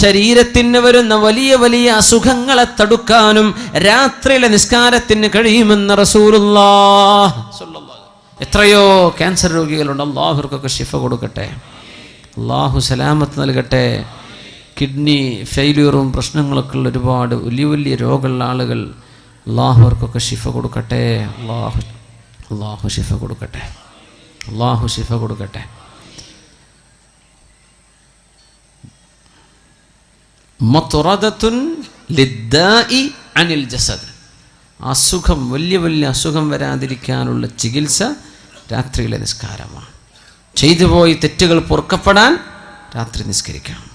ശരീരത്തിന് വരുന്ന വലിയ വലിയ അസുഖങ്ങളെ തടുക്കാനും രാത്രിയിലെ നിസ്കാരത്തിന് കഴിയുമെന്ന് റസൂലുള്ളാഹി സ്വല്ലല്ലാഹു. എത്രയോ ക്യാൻസർ രോഗികളുണ്ട്. അല്ലാഹുവർക്കൊക്കെ ശിഫ കൊടുക്കട്ടെ, അല്ലാഹു സലാമത്ത് നൽകട്ടെ. കിഡ്നി ഫെയിലിയറും പ്രശ്നങ്ങളൊക്കെ ഉള്ള ഒരുപാട് വലിയ വലിയ രോഗമുള്ള ആളുകൾ, അല്ലാഹുവർക്കൊക്കെ ശിഫ കൊടുക്കട്ടെ. അല്ലാഹു ശിഫ കൊടുക്കട്ടെ, അല്ലാഹു ശിഫ കൊടുക്കട്ടെ. മത്റദത്തുൻ ലിദ്ദാഇ അനിൽ ജസദ്, അസുഖം, വലിയ വലിയ അസുഖം വരാതിരിക്കാനുള്ള ചികിത്സ രാത്രിയിലെ നിസ്കാരമാണ്. ചെയ്തു പോയി തെറ്റുകൾ പൊറുക്കപ്പെടാൻ രാത്രി നിസ്കരിക്കണം.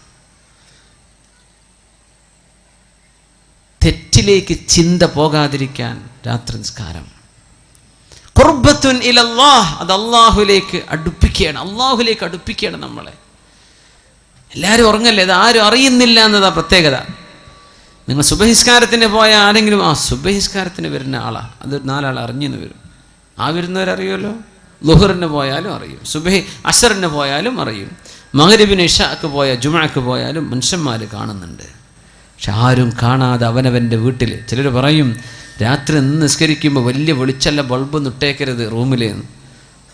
തെറ്റിലേക്ക് ചിന്ത പോകാതിരിക്കാൻ രാത്രി നിസ്കാരം. ഖുർബത്തുൻ ഇലല്ലാഹ്, അത് അല്ലാഹുവിലേക്ക് അടുപ്പിക്കുകയാണ്. അല്ലാഹുവിലേക്ക് അടുപ്പിക്കുകയാണ് നമ്മളെ. എല്ലാവരും ഉറങ്ങല്ലേ, അത് ആരും അറിയുന്നില്ല എന്നതാ പ്രത്യേകത. നിങ്ങൾ സുബഹിസ്കാരത്തിന് പോയ ആരെങ്കിലും സുബഹിസ്കാരത്തിന് വരുന്ന ആളാണ്, അത് 4 ആൾ അറിഞ്ഞെന്ന് വരും. വരുന്നവരറിയുമല്ലോ. ളുഹറിന് പോയാലും അറിയും, സുബഹി അസറിന് പോയാലും അറിയും, മഗ്രിബിന് ഇശാക്ക് പോയ ജുമുഅക്ക് പോയാലും മനുഷ്യന്മാർ കാണുന്നുണ്ട്. പക്ഷെ ആരും കാണാതെ അവനവൻ്റെ വീട്ടിൽ. ചിലർ പറയും രാത്രി നിസ്കരിക്കുമ്പോൾ വലിയ വെളിച്ചല്ല ബൾബൊന്നും ഇട്ടേക്കരുത് റൂമിൽ.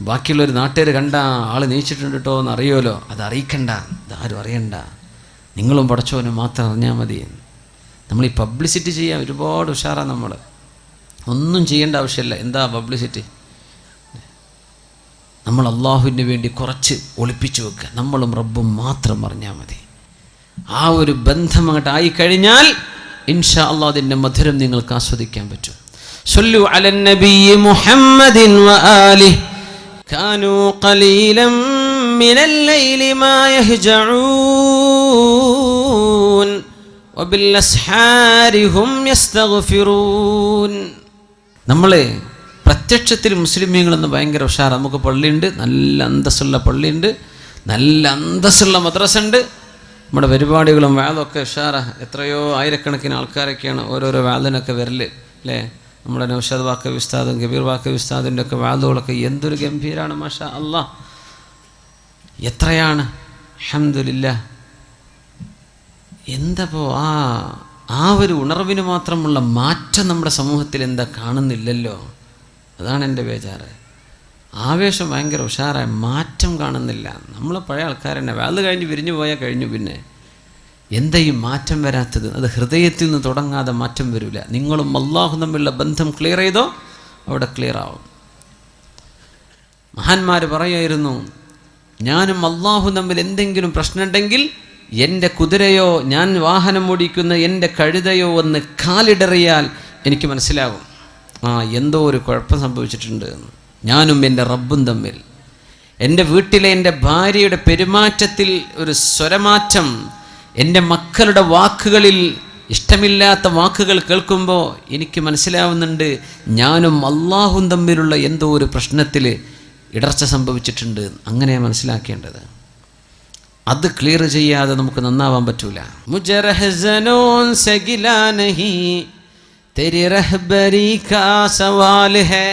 ബാക്കിയുള്ളൊരു നാട്ടുകാർ കണ്ട ആൾ നീച്ചിട്ടുണ്ട് കേട്ടോ എന്ന് അറിയുമല്ലോ. അത് അറിയിക്കണ്ട, ഇതാരും അറിയണ്ട, നിങ്ങളും പടച്ചോനും മാത്രം അറിഞ്ഞാൽ മതി. നമ്മൾ ഈ പബ്ലിസിറ്റി ചെയ്യാൻ ഒരുപാട് ഉഷാറാണ്. നമ്മൾ ഒന്നും ചെയ്യേണ്ട ആവശ്യമില്ല. എന്താ പബ്ലിസിറ്റി? നമ്മൾ അള്ളാഹുവിന് വേണ്ടി കുറച്ച് ഒളിപ്പിച്ചു വെക്കുക. നമ്മളും റബ്ബും മാത്രം അറിഞ്ഞാൽ മതി. ആ ഒരു ബന്ധം അങ്ങോട്ട് ആയിക്കഴിഞ്ഞാൽ ഇൻഷാ അല്ലാഹ് അതിൻ്റെ മധുരം നിങ്ങൾക്ക് ആസ്വദിക്കാൻ പറ്റും. സല്ലു അലൻ നബിയ്യി മുഹമ്മദിൻ വആലിഹി കാനൂ ഖലീലൻ മിനൽ ലൈലി മാ യഹ്ജഊൻ വബിൽഅസ്ഹാരി ഹും യസ്തഗ്ഫിറൂൻ. നമ്മൾ പ്രത്യക്ഷത്തിൽ മുസ്ലിമീങ്ങളെന്ന് ഭയങ്കര ഉഷാർ. നമുക്ക് പള്ളിയുണ്ട്, നല്ല അന്തസ്സുള്ള പള്ളിയുണ്ട്, നല്ല അന്തസ്സുള്ള മദ്രസ ഉണ്ട്, നമ്മുടെ പരിപാടികളും വാദമൊക്കെ ഉഷാറ. എത്രയോ ആയിരക്കണക്കിന് ആൾക്കാരൊക്കെയാണ് ഓരോരോ വാദിനൊക്കെ വരല് അല്ലേ. നമ്മുടെ നൗഷാദ് വാക്കവി ഉസ്താദും കബീർ വാക്കവി ഉസ്താദിൻ്റെ ഒക്കെ വാദുകളൊക്കെ എന്തൊരു ഗംഭീരാണ്. മാഷാ അല്ലാഹ്, എത്രയാണ്. അൽഹംദുലില്ലാഹ്. എന്തപ്പോൾ ആ ഒരു ഉണർവിന് മാത്രമുള്ള മാറ്റം നമ്മുടെ സമൂഹത്തിൽ എന്താ കാണുന്നില്ലല്ലോ. അതാണ് എൻ്റെ ബേജാറ്. ആവേശം ഭയങ്കര ഉഷാറായ മാറ്റം കാണുന്നില്ല. നമ്മൾ പഴയ ആൾക്കാർ തന്നെ വാത് കഴിഞ്ഞ് വിരിഞ്ഞു പോയാൽ കഴിഞ്ഞു. പിന്നെ എന്താ ഈ മാറ്റം വരാത്തത്? അത് ഹൃദയത്തിൽ നിന്ന് തുടങ്ങാതെ മാറ്റം വരില്ല. നിങ്ങളും അല്ലാഹും തമ്മിലുള്ള ബന്ധം ക്ലിയർ ചെയ്തോ, അവിടെ ക്ലിയർ ആവും. മഹാന്മാർ പറയുമായിരുന്നു, ഞാനും അല്ലാഹും തമ്മിൽ എന്തെങ്കിലും പ്രശ്നമുണ്ടെങ്കിൽ എൻ്റെ കുതിരയോ ഞാൻ വാഹനം ഓടിക്കുന്ന എൻ്റെ കഴുതയോ ഒന്ന് കാലിടറിയാൽ എനിക്ക് മനസ്സിലാകും എന്തോ ഒരു കുഴപ്പം സംഭവിച്ചിട്ടുണ്ട് എന്ന്. ഞാനും എൻ്റെ റബ്ബും തമ്മിൽ, എൻ്റെ വീട്ടിലെ എൻ്റെ ഭാര്യയുടെ പെരുമാറ്റത്തിൽ ഒരു സ്വരമാറ്റം, എൻ്റെ മക്കളുടെ വാക്കുകളിൽ ഇഷ്ടമില്ലാത്ത വാക്കുകൾ കേൾക്കുമ്പോൾ എനിക്ക് മനസ്സിലാവുന്നുണ്ട് ഞാനും അല്ലാഹും തമ്മിലുള്ള എന്തോ ഒരു പ്രശ്നത്തിൽ ഇടർച്ച സംഭവിച്ചിട്ടുണ്ട്. അങ്ങനെ മനസ്സിലാക്കേണ്ടത്. അത് ക്ലിയർ ചെയ്യാതെ നമുക്ക് നന്നാവാൻ പറ്റൂല. മുജറഹ്സനോൻ സഗിലാ നഹി തെരി റഹ്ബരി കാ സവാൽ ഹേ.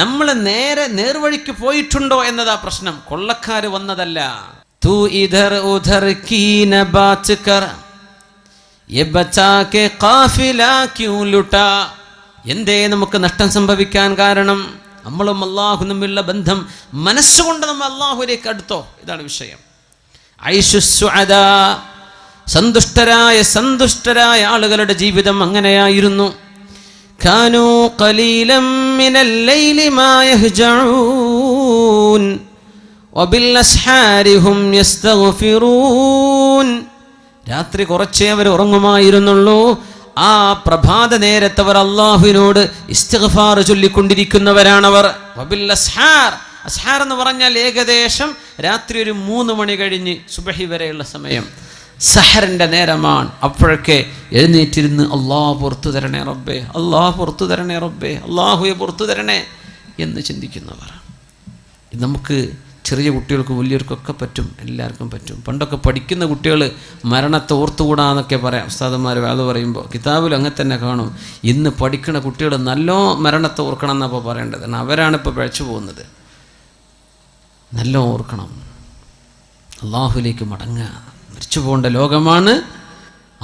നമ്മൾ നേർവഴിക്ക് പോയിട്ടുണ്ടോ എന്നതാ പ്രശ്നം. കൊള്ളക്കാർ വന്നതല്ല. തൂ ഇധർ ഉധർ കീ ന ബാത് കർ യെ ബച്ചാ കെ ഖാഫില ക്യൂ ലുട്ടാ. എന്തേ നമുക്ക് നഷ്ടം സംഭവിക്കാൻ കാരണം? നമ്മളും അല്ലാഹും തമ്മിലുള്ള ബന്ധം മനസ്സുകൊണ്ട് നമ്മൾ അല്ലാഹുവിലേക്ക് അടുത്തോ? ഇതാണ് വിഷയം. ഐശുസ്സുഅദാ, സന്തുഷ്ടരായ ആളുകളുടെ ജീവിതം അങ്ങനെയായിരുന്നു. കാനൂ ഖലീലം മിനൽ ലൈലി മാ യഹ്ജഊൻ വബിൽഅസ്ഹാരി ഹും യസ്തഗ്ഫിറൂൻ. രാത്രി കുറച്ചേ അവർ ഉറങ്ങുമായിരുന്നുള്ളൂ. ആ പ്രഭാത നേരത്തവർ അല്ലാഹുവിനോട് ഇസ്തിഗ്ഫാർ ചൊല്ലിക്കൊണ്ടിരിക്കുന്നവരാണവർ. വബിൽഅസ്ഹാർ, അസ്ഹാർ എന്ന് പറഞ്ഞാൽ ഏകദേശം രാത്രി ഒരു 3 മണി കഴിഞ്ഞ് സുബഹി വരെയുള്ള സമയം, സഹറിൻ്റെ നേരമാണ്. അപ്പോഴൊക്കെ എഴുന്നേറ്റിരുന്ന് അല്ലാഹു പുറത്തു തരണേ റബ്ബേ, അല്ലാഹു പുറത്തു തരണേ റബ്ബേ, അല്ലാഹുവെ പുറത്തു തരണേ എന്ന് ചിന്തിക്കുന്നവർ. നമുക്ക് ചെറിയ കുട്ടികൾക്കും വലിയവർക്കൊക്കെ പറ്റും, എല്ലാവർക്കും പറ്റും. പണ്ടൊക്കെ പഠിക്കുന്ന കുട്ടികൾ മരണത്തെ ഓർത്തുകൂടാന്നൊക്കെ പറയാം ഉസ്താദന്മാർ അത് പറയുമ്പോൾ. കിതാബിൽ അങ്ങനെ തന്നെ കാണും. ഇന്ന് പഠിക്കുന്ന കുട്ടികൾ നല്ലോ മരണത്തെ ഓർക്കണം എന്നപ്പോൾ പറയേണ്ടത്. അവരാണിപ്പോൾ പഴച്ചു പോകുന്നത്. നല്ല ഓർക്കണം, അല്ലാഹുവിലേക്ക് മടങ്ങുക. മരിച്ചു പോകേണ്ട ലോകമാണ്.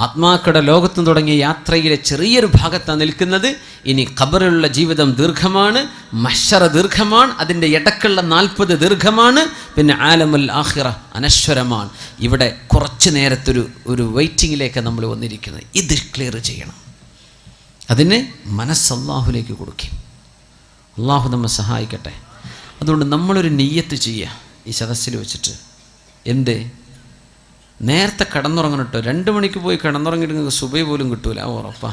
ആത്മാക്കളുടെ ലോകത്തും തുടങ്ങിയ യാത്രയിലെ ചെറിയൊരു ഭാഗത്താണ് നിൽക്കുന്നത്. ഇനി ഖബറിലുള്ള ജീവിതം ദീർഘമാണ്, മഹ്ശറ ദീർഘമാണ്, അതിൻ്റെ ഇടക്കുള്ള 40 ദീർഘമാണ്, പിന്നെ ആലമുൽ ആഖിറ അനശ്വരമാണ്. ഇവിടെ കുറച്ച് നേരത്തൊരു വെയിറ്റിങ്ങിലേക്ക് നമ്മൾ വന്നിരിക്കുന്നത്. ഇത് ക്ലിയർ ചെയ്യണം. അതിന് മനസ്സ് അല്ലാഹുവിലേക്ക് കൊടുക്കും. അല്ലാഹു നമ്മെ സഹായിക്കട്ടെ. അതുകൊണ്ട് നമ്മളൊരു നിയ്യത്ത് ചെയ്യുക ഈ സദസ്സിൽ വെച്ചിട്ട്. എന്ത്? നേരത്തെ കിടന്നുറങ്ങണം കേട്ടോ. 2 മണിക്ക് പോയി കിടന്നുറങ്ങിയിട്ട് നിങ്ങൾക്ക് സുബഹി പോലും കിട്ടൂല, ഉറപ്പാ.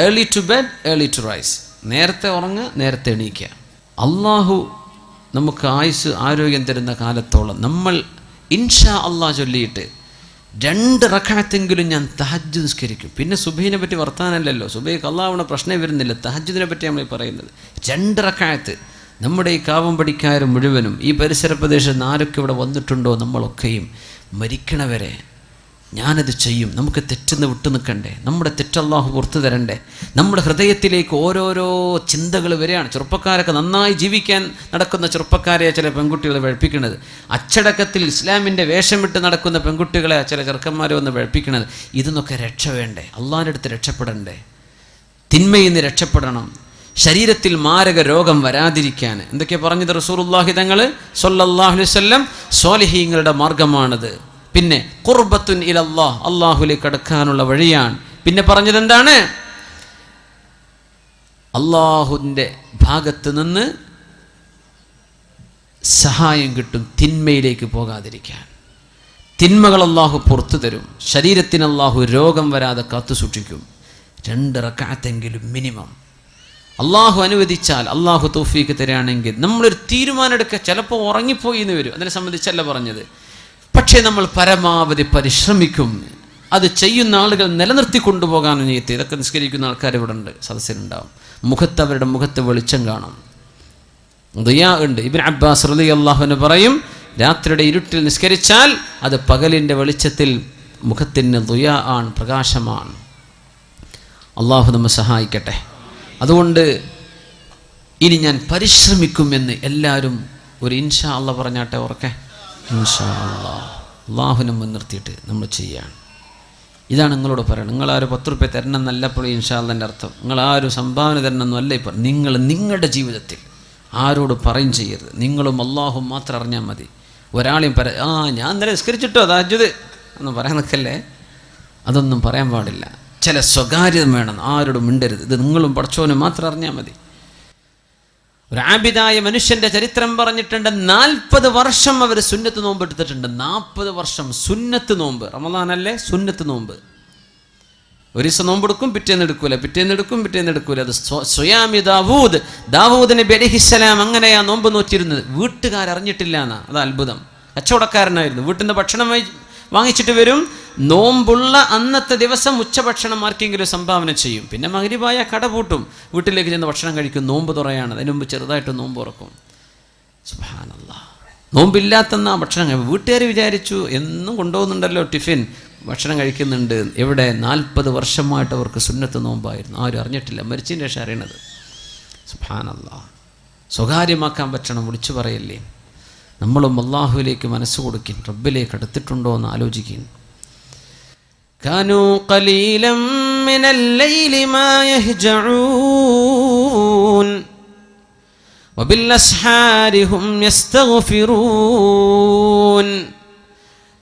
Early to bed early to rise. നേരത്തെ ഉറങ്ങുക, നേരത്തെ എണീക്കുക. അള്ളാഹു നമുക്ക് ആയുസ് ആരോഗ്യം തരുന്ന കാലത്തോളം നമ്മൾ ഇൻഷാ അള്ളാഹ് ചൊല്ലിയിട്ട് 2 റക്അത്തെങ്കിലും ഞാൻ തഹജ്ജുദ് നിസ്കരിക്കും. പിന്നെ സുബഹിനെ പറ്റി വർത്താനല്ലല്ലോ. സുബഹിക്ക് അള്ളാഹുവിനെ പ്രശ്നം വരുന്നില്ല. തഹജ്ജുദിനെ പറ്റി നമ്മൾ പറയുന്നത് 2 റക്അത്ത്. നമ്മുടെ ഈ കാവം പടിക്കാർ മുഴുവനും ഈ പരിസര പ്രദേശത്ത് ആരൊക്കെ ഇവിടെ വന്നിട്ടുണ്ടോ നമ്മളൊക്കെയും മരിക്കണവരെ ഞാനത് ചെയ്യും. നമുക്ക് തെറ്റെന്ന് വിട്ടു നിൽക്കണ്ടേ? നമ്മുടെ തെറ്റല്ലാഹു പുറത്തു തരണ്ടേ? നമ്മുടെ ഹൃദയത്തിലേക്ക് ഓരോരോ ചിന്തകൾ വരികയാണ്. ചെറുപ്പക്കാരൊക്കെ നന്നായി ജീവിക്കാൻ നടക്കുന്ന ചെറുപ്പക്കാരെ ചില പെൺകുട്ടികളെ വഴപ്പിക്കുന്നത്, അച്ചടക്കത്തിൽ ഇസ്ലാമിൻ്റെ വേഷം വിട്ട് നടക്കുന്ന പെൺകുട്ടികളെ ചില ചെറുക്കന്മാരെ വന്ന് വഴപ്പിക്കുന്നത്. ഇതിന്നൊക്കെ രക്ഷ വേണ്ടേ? അള്ളാഹിൻ്റെ അടുത്ത് രക്ഷപ്പെടണ്ടേ? തിന്മയിൽ നിന്ന് രക്ഷപ്പെടണം. ശരീരത്തിൽ മാരക രോഗം വരാതിരിക്കാൻ എന്തൊക്കെയാണ് പറഞ്ഞത് റസൂലുള്ളാഹി തങ്ങൾ സ്വല്ലല്ലാഹു അലൈഹി വസല്ലം? സ്വാലിഹീങ്ങളുടെ മാർഗമാണത്. പിന്നെ ഖുർബത്തുൻ ഇലല്ലാഹ്, അല്ലാഹുവിലേക്ക് അടുക്കാനുള്ള വഴിയാണ്. പിന്നെ പറഞ്ഞത് എന്താണ്? അല്ലാഹുവിൻ്റെ ഭാഗത്ത് നിന്ന് സഹായം കിട്ടും തിന്മയിലേക്ക് പോകാതിരിക്കാൻ. തിന്മകൾ അല്ലാഹു പുറത്തു തരും. ശരീരത്തിന് അല്ലാഹു രോഗം വരാതെ കാത്തു സൂക്ഷിക്കും. 2 റക്അത്തെങ്കിലും മിനിമം. അള്ളാഹു അനുവദിച്ചാൽ, അള്ളാഹു തൗഫീക്ക് തരികയാണെങ്കിൽ നമ്മളൊരു തീരുമാനം എടുക്കുക. ചിലപ്പോൾ ഉറങ്ങിപ്പോയി എന്ന് വരും, അതിനെ സംബന്ധിച്ചല്ല പറഞ്ഞത്. പക്ഷേ നമ്മൾ പരമാവധി പരിശ്രമിക്കും. അത് ചെയ്യുന്ന ആളുകൾ നിലനിർത്തി കൊണ്ടുപോകാൻ നീയത്ത്. ഇതൊക്കെ നിസ്കരിക്കുന്ന ആൾക്കാർ ഇവിടെ ഉണ്ട്, സദസ്സിലുണ്ടാവും. മുഖത്ത് അവരുടെ മുഖത്ത് വെളിച്ചം കാണും, ദുആ ഉണ്ട്. ഇബ്നു അബ്ബാസ് റളിയല്ലാഹു അൻഹു പറയും, രാത്രിയുടെ ഇരുട്ടിൽ നിസ്കരിച്ചാൽ അത് പകലിൻ്റെ വെളിച്ചത്തിൽ മുഖത്തിന് ദുആ ആണ്, പ്രകാശമാണ്. അള്ളാഹു നമ്മെ സഹായിക്കട്ടെ. അതുകൊണ്ട് ഇനി ഞാൻ പരിശ്രമിക്കുമെന്ന് എല്ലാവരും ഒരു ഇൻഷാ അല്ലാഹ് പറഞ്ഞാട്ടെ, ഉറക്കെ ഇൻഷാ അല്ലാഹ്. അള്ളാഹുവിനെ മുൻനിർത്തിയിട്ട് നമ്മൾ ചെയ്യാണ്. ഇതാണ് നിങ്ങളോട് പറയണം. നിങ്ങളാരും 10 രൂപ തരണം എന്നല്ല ഇപ്പോൾ ഇൻഷാ അല്ലാഹ് അർത്ഥം. നിങ്ങളാരും സംഭാവന തരണം എന്നല്ല ഇപ്പോൾ. നിങ്ങൾ നിങ്ങളുടെ ജീവിതത്തിൽ ആരോട് പറയും ചെയ്യരുത്. നിങ്ങളും അള്ളാഹും മാത്രം അറിഞ്ഞാൽ മതി. ഒരാളെയും ഞാൻ ഇന്നലെ നിസ്കരിച്ചിട്ടോ തഹജ്ജുദ് ഒന്നും പറയാൻ നിൽക്കല്ലേ. അതൊന്നും പറയാൻ പാടില്ല. ചില സ്വകാര്യത വേണം, ആരോടും മിണ്ടരുത്. ഇത് നിങ്ങളും പടച്ചോനും മാത്രം അറിഞ്ഞാൽ മതി. ഒരു ആബിദായ മനുഷ്യൻ്റെ ചരിത്രം പറഞ്ഞിട്ടുണ്ട്. 40 വർഷം അവർ സുന്നത്ത് നോമ്പ് എടുത്തിട്ടുണ്ട്. 40 വർഷം സുന്നത്ത് നോമ്പ്. റമളാനല്ലേ സുന്നത്ത് നോമ്പ്. ഒരു ദിവസം നോമ്പെടുക്കും, പിറ്റേന്ന് എടുക്കൂല. അത് സ്വയാമി ദാവൂദ് നബി അലൈഹിസ്സലാം അങ്ങനെയാ നോമ്പ് നോറ്റിരുന്നത്. വീട്ടുകാരറിഞ്ഞിട്ടില്ല എന്നാ. അത് അത്ഭുതം. കച്ചവടക്കാരനായിരുന്നു. വീട്ടിൽ നിന്ന് ഭക്ഷണം വാങ്ങിച്ചിട്ട് വരും. നോമ്പുള്ള അന്നത്തെ ദിവസം ഉച്ചഭക്ഷണം ആർക്കെങ്കിലും സംഭാവന ചെയ്യും. പിന്നെ മഗ്‌രിബായ കട പൂട്ടും, വീട്ടിലേക്ക് ചെന്ന് ഭക്ഷണം കഴിക്കും. നോമ്പ് തുറയാണ്. അതിന് മുമ്പ് ചെറുതായിട്ട് നോമ്പ് തുറക്കും. സുബ്ഹാനല്ലാഹ്. നോമ്പില്ലാത്തെന്നാ ഭക്ഷണം. വീട്ടുകാർ വിചാരിച്ചു എന്നും കൊണ്ടുപോകുന്നുണ്ടല്ലോ ടിഫിൻ, ഭക്ഷണം കഴിക്കുന്നുണ്ട്. എവിടെ? 40 വർഷമായിട്ട് അവർക്ക് സുന്നത്ത് നോമ്പായിരുന്നു. ആരും അറിഞ്ഞിട്ടില്ല. മരിച്ചതിന് ശേഷം അറിയണത്. സുബ്ഹാനല്ലാഹ്. സ്വകാര്യമാക്കാൻ പറ്റണം, വിളിച്ചു പറയല്ലേ. നമ്മളും അല്ലാഹുവിലേക്ക് മനസ്സ് കൊടുക്കും, റബ്ബിലേക്ക് അടുത്തിട്ടുണ്ടോ എന്ന് ആലോചിക്കും. കാനൂ ഖലീലം മിനൽ ലൈലി മാ യഹ്ജഊൻ വബിൽ അസ്ഹാരി ഹും യസ്തഗ്ഫിറൂൻ.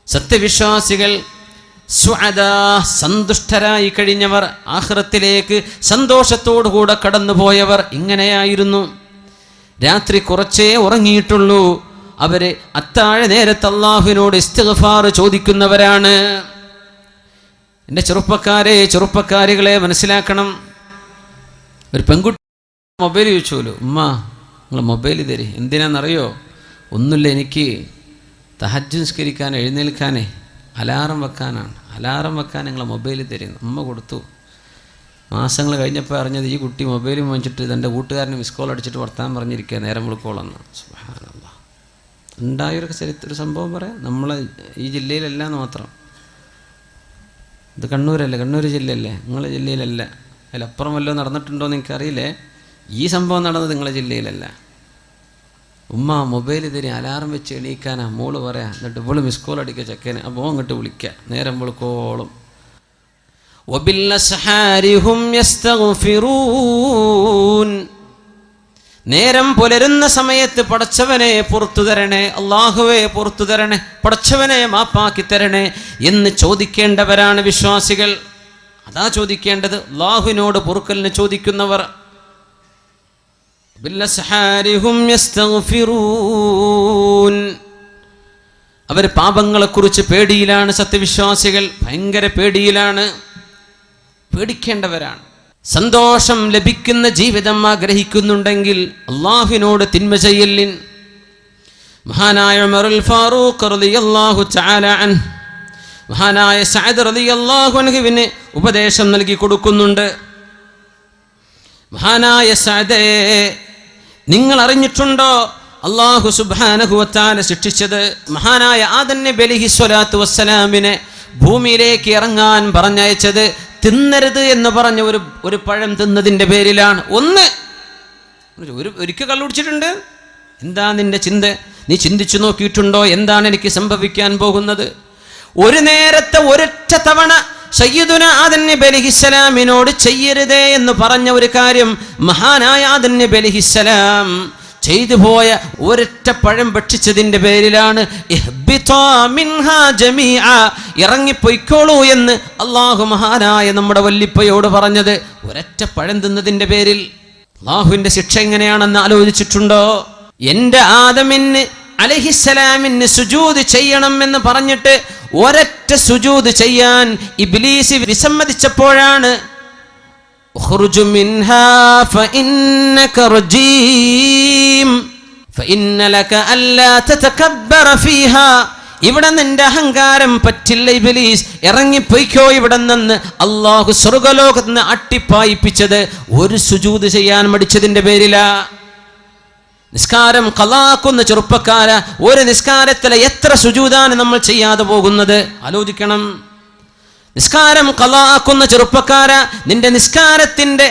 സത്യവിശ്വാസികൾ സന്തുഷ്ടരായി കഴിഞ്ഞവർ, ആഖിറത്തിലേക്ക് സന്തോഷത്തോടുകൂടെ കടന്നുപോയവർ ഇങ്ങനെയായിരുന്നു. രാത്രി കുറച്ചേ ഉറങ്ങിയിട്ടുള്ളൂ. അവര് അത്താഴ നേരത്ത് അല്ലാഹുവിനോട് ഇസ്തിഗ്ഫാർ ചോദിക്കുന്നവരാണ്. എൻ്റെ ചെറുപ്പക്കാരികളെ മനസ്സിലാക്കണം. ഒരു പെൺകുട്ടി മൊബൈൽ ചോദിച്ചോലു, ഉമ്മ നിങ്ങൾ മൊബൈൽ തരി. എന്തിനാണെന്നറിയോ? ഒന്നുമില്ല, എനിക്ക് തഹജ്ജുദ് നിസ്കരിക്കാൻ എഴുന്നേൽക്കാനേ അലാറം വെക്കാനാണ്. അലാറം വെക്കാൻ നിങ്ങൾ മൊബൈൽ തരുന്നു. ഉമ്മ കൊടുത്തു. മാസങ്ങൾ കഴിഞ്ഞപ്പോൾ അറിഞ്ഞത് ഈ കുട്ടി മൊബൈൽ വാങ്ങിച്ചിട്ട് തൻ്റെ കൂട്ടുകാരന് മിസ് കോൾ അടിച്ചിട്ട് വർത്താൻ പറഞ്ഞിരിക്കുക, നേരം വിളിക്കോളെന്ന്. സുബ്ഹാനല്ലാഹ്. ഉണ്ടായൊരു ഒരു സംഭവം പറയാം. നമ്മളെ ഈ ജില്ലയിലല്ല എന്ന് മാത്രം. ഇത് കണ്ണൂരല്ലേ, കണ്ണൂർ ജില്ലയല്ലേ, നിങ്ങളെ ജില്ലയിലല്ല. അതിലപ്പുറം വല്ലതും നടന്നിട്ടുണ്ടോ എന്ന് എനിക്കറിയില്ലേ. ഈ സംഭവം നടന്നത് നിങ്ങളെ ജില്ലയിലല്ല. ഉമ്മ മൊബൈൽ തരി, അലാറം വെച്ച് എണീക്കാനാ മോള് പറയാം. എന്നിട്ട് ഇവള് മിസ് കോൾ അടിക്കുക ചെക്കന്. അപ്പോൾ അങ്ങോട്ട് വിളിക്കുക, നേരം വിളിക്കോളും. നേരം പുലരുന്ന സമയത്ത് പടച്ചവനെ പുറത്തു തരണേ, അള്ളാഹുവെ പുറത്തു തരണേ, പടച്ചവനെ മാപ്പാക്കി തരണേ എന്ന് ചോദിക്കേണ്ടവരാണ് വിശ്വാസികൾ. അതാ ചോദിക്കേണ്ടത്. അള്ളാഹുവിനോട് പൊറുക്കലിന് ചോദിക്കുന്നവർ. അവർ പാപങ്ങളെക്കുറിച്ച് പേടിയിലാണ്. സത്യവിശ്വാസികൾ ഭയങ്കര പേടിയിലാണ്, പേടിക്കേണ്ടവരാണ്. സന്തോഷം ലഭിക്കുന്ന ജീവിതം ആഗ്രഹിക്കുന്നുണ്ടെങ്കിൽ അള്ളാഹുവിനോട് തിന്മ ചെയ്യലിൻ. മഹാനായ ഉമറുൽ ഫാറൂഖ് റളിയല്ലാഹു തആല അൻഹു, മഹാനായ സഅദ് റളിയല്ലാഹു അൻഹുവിന് ഉപദേശം നൽകി കൊടുക്കുന്നുണ്ട്. മഹാനായ സഅദേ, നിങ്ങൾ അറിഞ്ഞിട്ടുണ്ടോ അല്ലാഹു സുബ്ഹാനഹു വ തആല ശിക്ഷിച്ചത് മഹാനായ ആദം നബി അലൈഹി സ്വലാത്തു വസ്സലാമിനെ ഭൂമിയിലേക്ക് ഇറങ്ങാൻ പറഞ്ഞയച്ചത് തിന്നരുത് എന്ന് പറഞ്ഞ ഒരു പഴം തിന്നതിൻ്റെ പേരിലാണ്. ഒരിക്കൽ കള്ളുടിച്ചിട്ടുണ്ട്. എന്താ നിന്റെ ചിന്ത? നീ ചിന്തിച്ചു നോക്കിയിട്ടുണ്ടോ എന്താണ് എനിക്ക് സംഭവിക്കാൻ പോകുന്നത്? ഒരു നേരത്തെ ഒരൊറ്റ തവണ സയ്യിദുന ആദം നബി അലൈഹിസ്സലാമിനോട് ചെയ്യരുതേ എന്ന് പറഞ്ഞ ഒരു കാര്യം മഹാനായ ആദം നബി അലൈഹിസ്സലാം ചെയ്തു പോയ ഒരൊറ്റ പഴം ഭക്ഷിച്ചതിൻ്റെ പേരിലാണ് ഇറങ്ങിപ്പോയിക്കോളൂ എന്ന് അള്ളാഹു മഹാനായ നമ്മുടെ വല്ലിപ്പയോട് പറഞ്ഞത്. ഒരൊറ്റ പഴം തിന്നതിൻ്റെ പേരിൽ അള്ളാഹുവിൻ്റെ ശിക്ഷ എങ്ങനെയാണെന്ന് ആലോചിച്ചിട്ടുണ്ടോ? എൻ്റെ ആദമിന് അലൈഹിസ്സലാമിന് സുജൂദ് ചെയ്യണം എന്ന് പറഞ്ഞിട്ട് ഒരൊറ്റ സുജൂദ് ചെയ്യാൻ ഇബ്ലീസ് വിസമ്മതിച്ചപ്പോഴാണ് ഉഖ്റുജു മിൻഹാ ഫഇന്നക റജീം ഫഇന്ന ലക അല്ലാ തതകബ്ബറ ഫീഹാ, ഇവിടെ നിന്റെ അഹങ്കാരം പറ്റില്ല ഇബ്ലീസ്, ഇറങ്ങിപ്പോയിക്കോ ഇവിടെ നിന്ന്. അള്ളാഹു സ്വർഗലോകത്ത് നിന്ന് അട്ടിപ്പായിപ്പിച്ചത് ഒരു സുജൂദ് ചെയ്യാൻ മടിച്ചതിന്റെ പേരിലാ. നിസ്കാരം ഖളാക്കുന്ന ചെറുപ്പക്കാര, ഒരു നിസ്കാരത്തിലെ എത്ര സുജൂദാണ് നമ്മൾ ചെയ്യാതെ പോകുന്നത്? ആലോചിക്കണം. നിസ്കാരം ഖളാക്കുന്ന ചെറുപ്പക്കാര, നിന്റെ നിസ്കാരത്തിന്റെ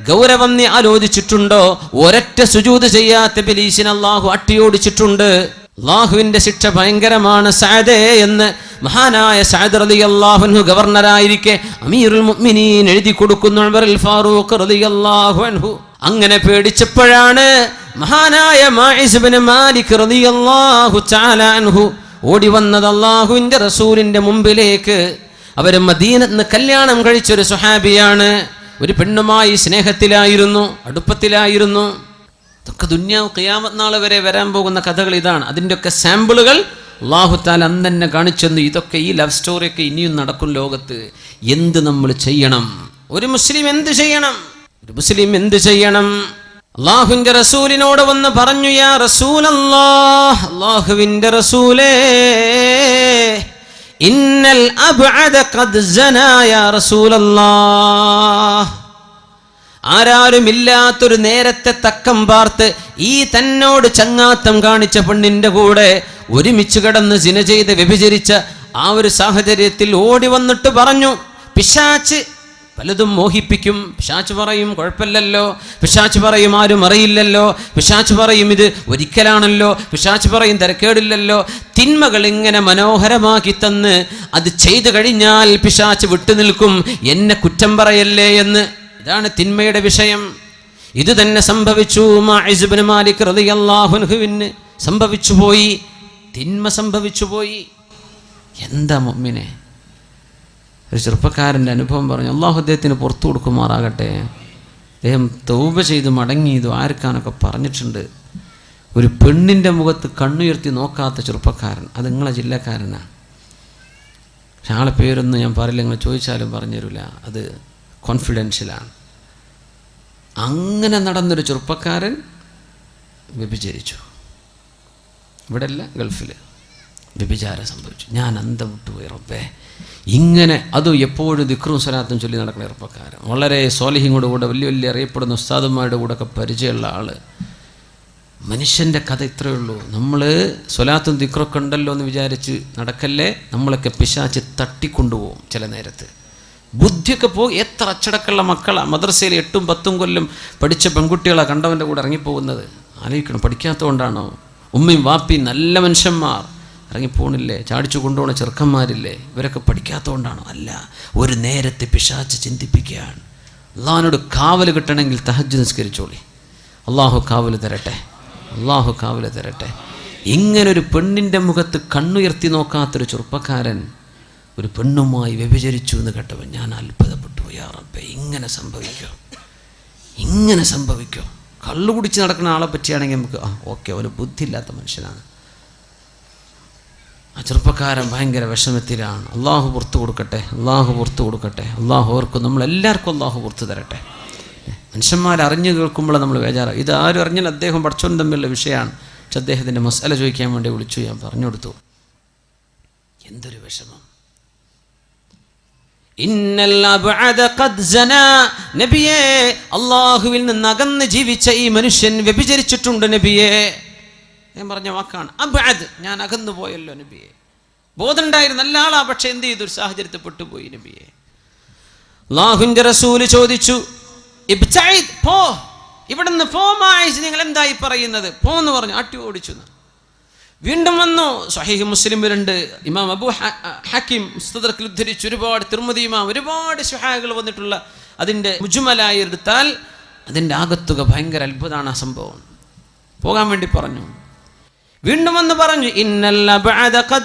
ഗൗരവം നീ ആലോചിച്ചിട്ടുണ്ടോ? ഒരൊറ്റ സുജൂദ് ചെയ്യാത്ത ഇബ്ലീസിനെ അല്ലാഹു അട്ടിയോടിച്ചിട്ടുണ്ട്. അല്ലാഹുവിന്റെ ശിക്ഷ ഭയങ്കരമാണ് സഅദേ എന്ന് മഹാനായ സഅദ് റളിയല്ലാഹു അൻഹു ഗവർണറായിരിക്കെ അമീറുൽ മുഅ്മിനീൻ എഴുതി കൊടുക്കുന്നു ഉമറുൽ ഫാറൂഖ് റളിയല്ലാഹു അൻഹു. അങ്ങനെ പേടിച്ചപ്പോഴാണ് മഹാനായ മാഇസ് ഇബ്നു മാലിക് റളിയല്ലാഹു തആല അൻഹു ഓടി വന്നത് അല്ലാഹുവിന്റെ റസൂലിന്റെ മുമ്പിലേക്ക്. അവര് മദീനത്ത് നിന്ന് കല്യാണം കഴിച്ചൊരു സ്വഹാബിയാണ്. ഒരു പെണ്ണുമായി സ്നേഹത്തിലായിരുന്നു, അടുപ്പത്തിലായിരുന്നു. ഇതൊക്കെ ദുനിയാവ് ഖിയാമത്ത് നാൾ വരെ വരാൻ പോകുന്ന കഥകൾ ഇതാണ്. അതിൻ്റെയൊക്കെ സാമ്പിളുകൾ അല്ലാഹു തആല അന്ന് തന്നെ കാണിച്ചെന്ന്. ഇതൊക്കെ ഈ ലവ് സ്റ്റോറിയൊക്കെ ഇനിയും നടക്കും ലോകത്ത്. എന്ത് നമ്മൾ ചെയ്യണം? ഒരു മുസ്ലിം എന്ത് ചെയ്യണം? ഒരു മുസ്ലിം എന്ത് ചെയ്യണം? അല്ലാഹുവിന്റെ റസൂലിനോട് വന്ന് പറഞ്ഞു, യാ റസൂലല്ലാഹ്, അല്ലാഹുവിന്റെ റസൂലേ, ഇന്നൽ അബ്അദ ഖദ് സനാ യാ റസൂലല്ലാഹ്. ആരാരുമില്ലാത്തൊരു നേരത്തെ തക്കം പാർത്ത് ഈ തന്നോട് ചങ്ങാത്തം കാണിച്ച പെണ്ണിന്റെ കൂടെ ഒരുമിച്ച് കിടന്ന് സിന ചെയ്ത് വ്യഭിചരിച്ച ആ ഒരു സാഹചര്യത്തിൽ ഓടി വന്നിട്ട് പറഞ്ഞു, പിശാച് പലതും മോഹിപ്പിക്കും. പിശാച് പറയും കുഴപ്പമില്ലല്ലോ, പിശാച് പറയും ആരും അറിയില്ലല്ലോ, പിശാച് പറയും ഇത് ഒരിക്കലാണല്ലോ, പിശാച് പറയും തിരക്കേടില്ലല്ലോ. തിന്മകൾ ഇങ്ങനെ മനോഹരമാക്കി തന്ന് അത് ചെയ്തു കഴിഞ്ഞാൽ പിശാച് വിട്ടുനിൽക്കും, എന്നെ കുറ്റം പറയല്ലേ എന്ന്. ഇതാണ് തിന്മയുടെ വിഷയം. ഇത് തന്നെ സംഭവിച്ചു മാഇസ് ഇബ്നു മാലിക് റളിയല്ലാഹു അൻഹുവിന് സംഭവിച്ചു പോയി. തിന്മ സംഭവിച്ചു പോയി. എന്താ മുഅ്മിനെ? ഒരു ചെറുപ്പക്കാരൻ്റെ അനുഭവം പറഞ്ഞു. അള്ളാഹു അദ്ദേഹത്തിന് പുറത്തു കൊടുക്കുമാറാകട്ടെ. അദ്ദേഹം തൗബ ചെയ്ത് മടങ്ങിയത് ആർക്കാനൊക്കെ പറഞ്ഞിട്ടുണ്ട്. ഒരു പെണ്ണിൻ്റെ മുഖത്ത് കണ്ണുയർത്തി നോക്കാത്ത ചെറുപ്പക്കാരൻ, അത് നിങ്ങളെ ജില്ലക്കാരനാണ്. പക്ഷെ ആളെ പേരൊന്നും ഞാൻ പറയില്ല, നിങ്ങൾ ചോദിച്ചാലും പറഞ്ഞു തരില്ല, അത് കോൺഫിഡൻഷ്യലാണ്. അങ്ങനെ നടന്നൊരു ചെറുപ്പക്കാരൻ വ്യഭിചരിച്ചു. ഇവിടെ അല്ല, ഗൾഫിൽ വ്യഭിചാരം സംഭവിച്ചു. ഞാൻ അന്തം വിട്ടുപോയി റബ്ബേ. ഇങ്ങനെ അതും എപ്പോഴും ദിക്റും സ്വലാത്തും ചൊല്ലി നടക്കുന്ന ചെറുപ്പക്കാരൻ, വളരെ സ്വാലിഹിങ്ങളുടെ കൂടെ വലിയ വലിയ അറിയപ്പെടുന്ന ഉസ്താദന്മാരുടെ കൂടെ ഒക്കെ പരിചയമുള്ള ആൾ. മനുഷ്യൻ്റെ കഥ ഇത്രയേ ഉള്ളൂ. നമ്മൾ സ്വലാത്തും ദിക്റൊക്കെ ഉണ്ടല്ലോ എന്ന് വിചാരിച്ച് നടക്കല്ലേ, നമ്മളൊക്കെ പിശാച് തട്ടിക്കൊണ്ടുപോകും. ചില നേരത്ത് ബുദ്ധിയൊക്കെ പോകും. എത്ര അച്ചടക്കമുള്ള മക്കളാണ് മദ്രസയിൽ 8ഉം 10ഉം കൊല്ലം പഠിച്ച പെൺകുട്ടികളാണ് കണ്ടവൻ്റെ കൂടെ ഇറങ്ങിപ്പോകുന്നത്. ആലോചിക്കണം, പഠിക്കാത്തതുകൊണ്ടാണോ? ഉമ്മയും വാപ്പിയും നല്ല മനുഷ്യന്മാർ ഇറങ്ങിപ്പോണില്ലേ? ചാടിച്ചു കൊണ്ടുപോകുന്ന ചെറുക്കന്മാരില്ലേ? ഇവരൊക്കെ പഠിക്കാത്തതുകൊണ്ടാണോ? അല്ല, ഒരു നേരത്തെ പിശാച് ചിന്തിപ്പിക്കുകയാണ്. അള്ളാഹിനോട് കാവൽ കിട്ടണമെങ്കിൽ തഹജ്ജുദ് നിസ്കരിച്ചോളി. അള്ളാഹു കാവൽ തരട്ടെ, അള്ളാഹു കാവൽ തരട്ടെ. ഇങ്ങനൊരു പെണ്ണിൻ്റെ മുഖത്ത് കണ്ണുയർത്തി നോക്കാത്തൊരു ചെറുപ്പക്കാരൻ ഒരു പെണ്ണുമായി വ്യഭിചരിച്ചു എന്ന് കേട്ടവൻ ഞാൻ അത്ഭുതപ്പെട്ടു. യാ റബ്ബേ, ഇങ്ങനെ സംഭവിക്കോ? ഇങ്ങനെ സംഭവിക്കോ? കള്ളു കുടിച്ച് നടക്കുന്ന ആളെ പറ്റിയാണെങ്കിൽ നമുക്ക് ഓക്കെ, അവന് ബുദ്ധിയില്ലാത്ത മനുഷ്യനാണ്. ആ ചെറുപ്പക്കാരൻ ഭയങ്കര വിഷമത്തിലാണ്. അള്ളാഹു പുറത്തു കൊടുക്കട്ടെ, അള്ളാഹു പുറത്തു കൊടുക്കട്ടെ. അള്ളാഹു ഓർക്കും, നമ്മളെല്ലാവർക്കും അള്ളാഹു പുറത്തു തരട്ടെ. മനുഷ്യന്മാരറിഞ്ഞു കേൾക്കുമ്പോൾ നമ്മൾ ബേജാറാണ്. ഇത് ആരും അറിഞ്ഞാൽ അദ്ദേഹം പഠിച്ചവനും തമ്മിലുള്ള വിഷയമാണ്. പക്ഷെ അദ്ദേഹത്തിൻ്റെ മസാല ചോദിക്കാൻ വേണ്ടി വിളിച്ചു, ഞാൻ പറഞ്ഞു കൊടുത്തു. എന്തൊരു വിഷമം. നബിയേ, അള്ളാഹുവിൽ നിന്ന് അകന്ന് ജീവിച്ച ഈ മനുഷ്യൻ വ്യഭിചരിച്ചിട്ടുണ്ട് നബിയേ. ഞാൻ പറഞ്ഞ വാക്കാണ് അബ്അദ്, ഞാൻ അകന്നു പോയല്ലോ നബിയെ. ബോധമുണ്ടായിരുന്ന നല്ല ആളാ, പക്ഷെ എന്ത് ചെയ്തു? ഒരു സാഹചര്യത്തിൽ പെട്ടുപോയി നബിയെ. അല്ലാഹുവിന്റെ റസൂല് ചോദിച്ചു, ഇബ്തഇദ്, പോ, ഇവിടുന്ന് പോ മാഇസ്, നിങ്ങൾ എന്തായി പറയുന്നത്? പോന്ന് പറഞ്ഞു, അട്ടി ഓടിച്ചു. വീണ്ടും വന്നു. സ്വഹീഹ് മുസ്ലിമിലുണ്ട്, ഇമാം അബൂ ഹക്കീം മുസ്തദ്റക്കിൽ ഉദ്ധരിച്ചു. ഒരുപാട് തിർമിദി ഇമാം, ഒരുപാട് സ്വഹാബികൾ വന്നിട്ടുള്ള അതിൻ്റെ മുജ്മലായി എടുത്താൽ അതിൻ്റെ ആകത്തുക ഭയങ്കര അത്ഭുതമാണ്. ആ സംഭവം പോകാൻ വേണ്ടി പറഞ്ഞു. വീണ്ടും വന്ന് പറഞ്ഞു, ഇന്നൽ അബ്അദ ഖദ്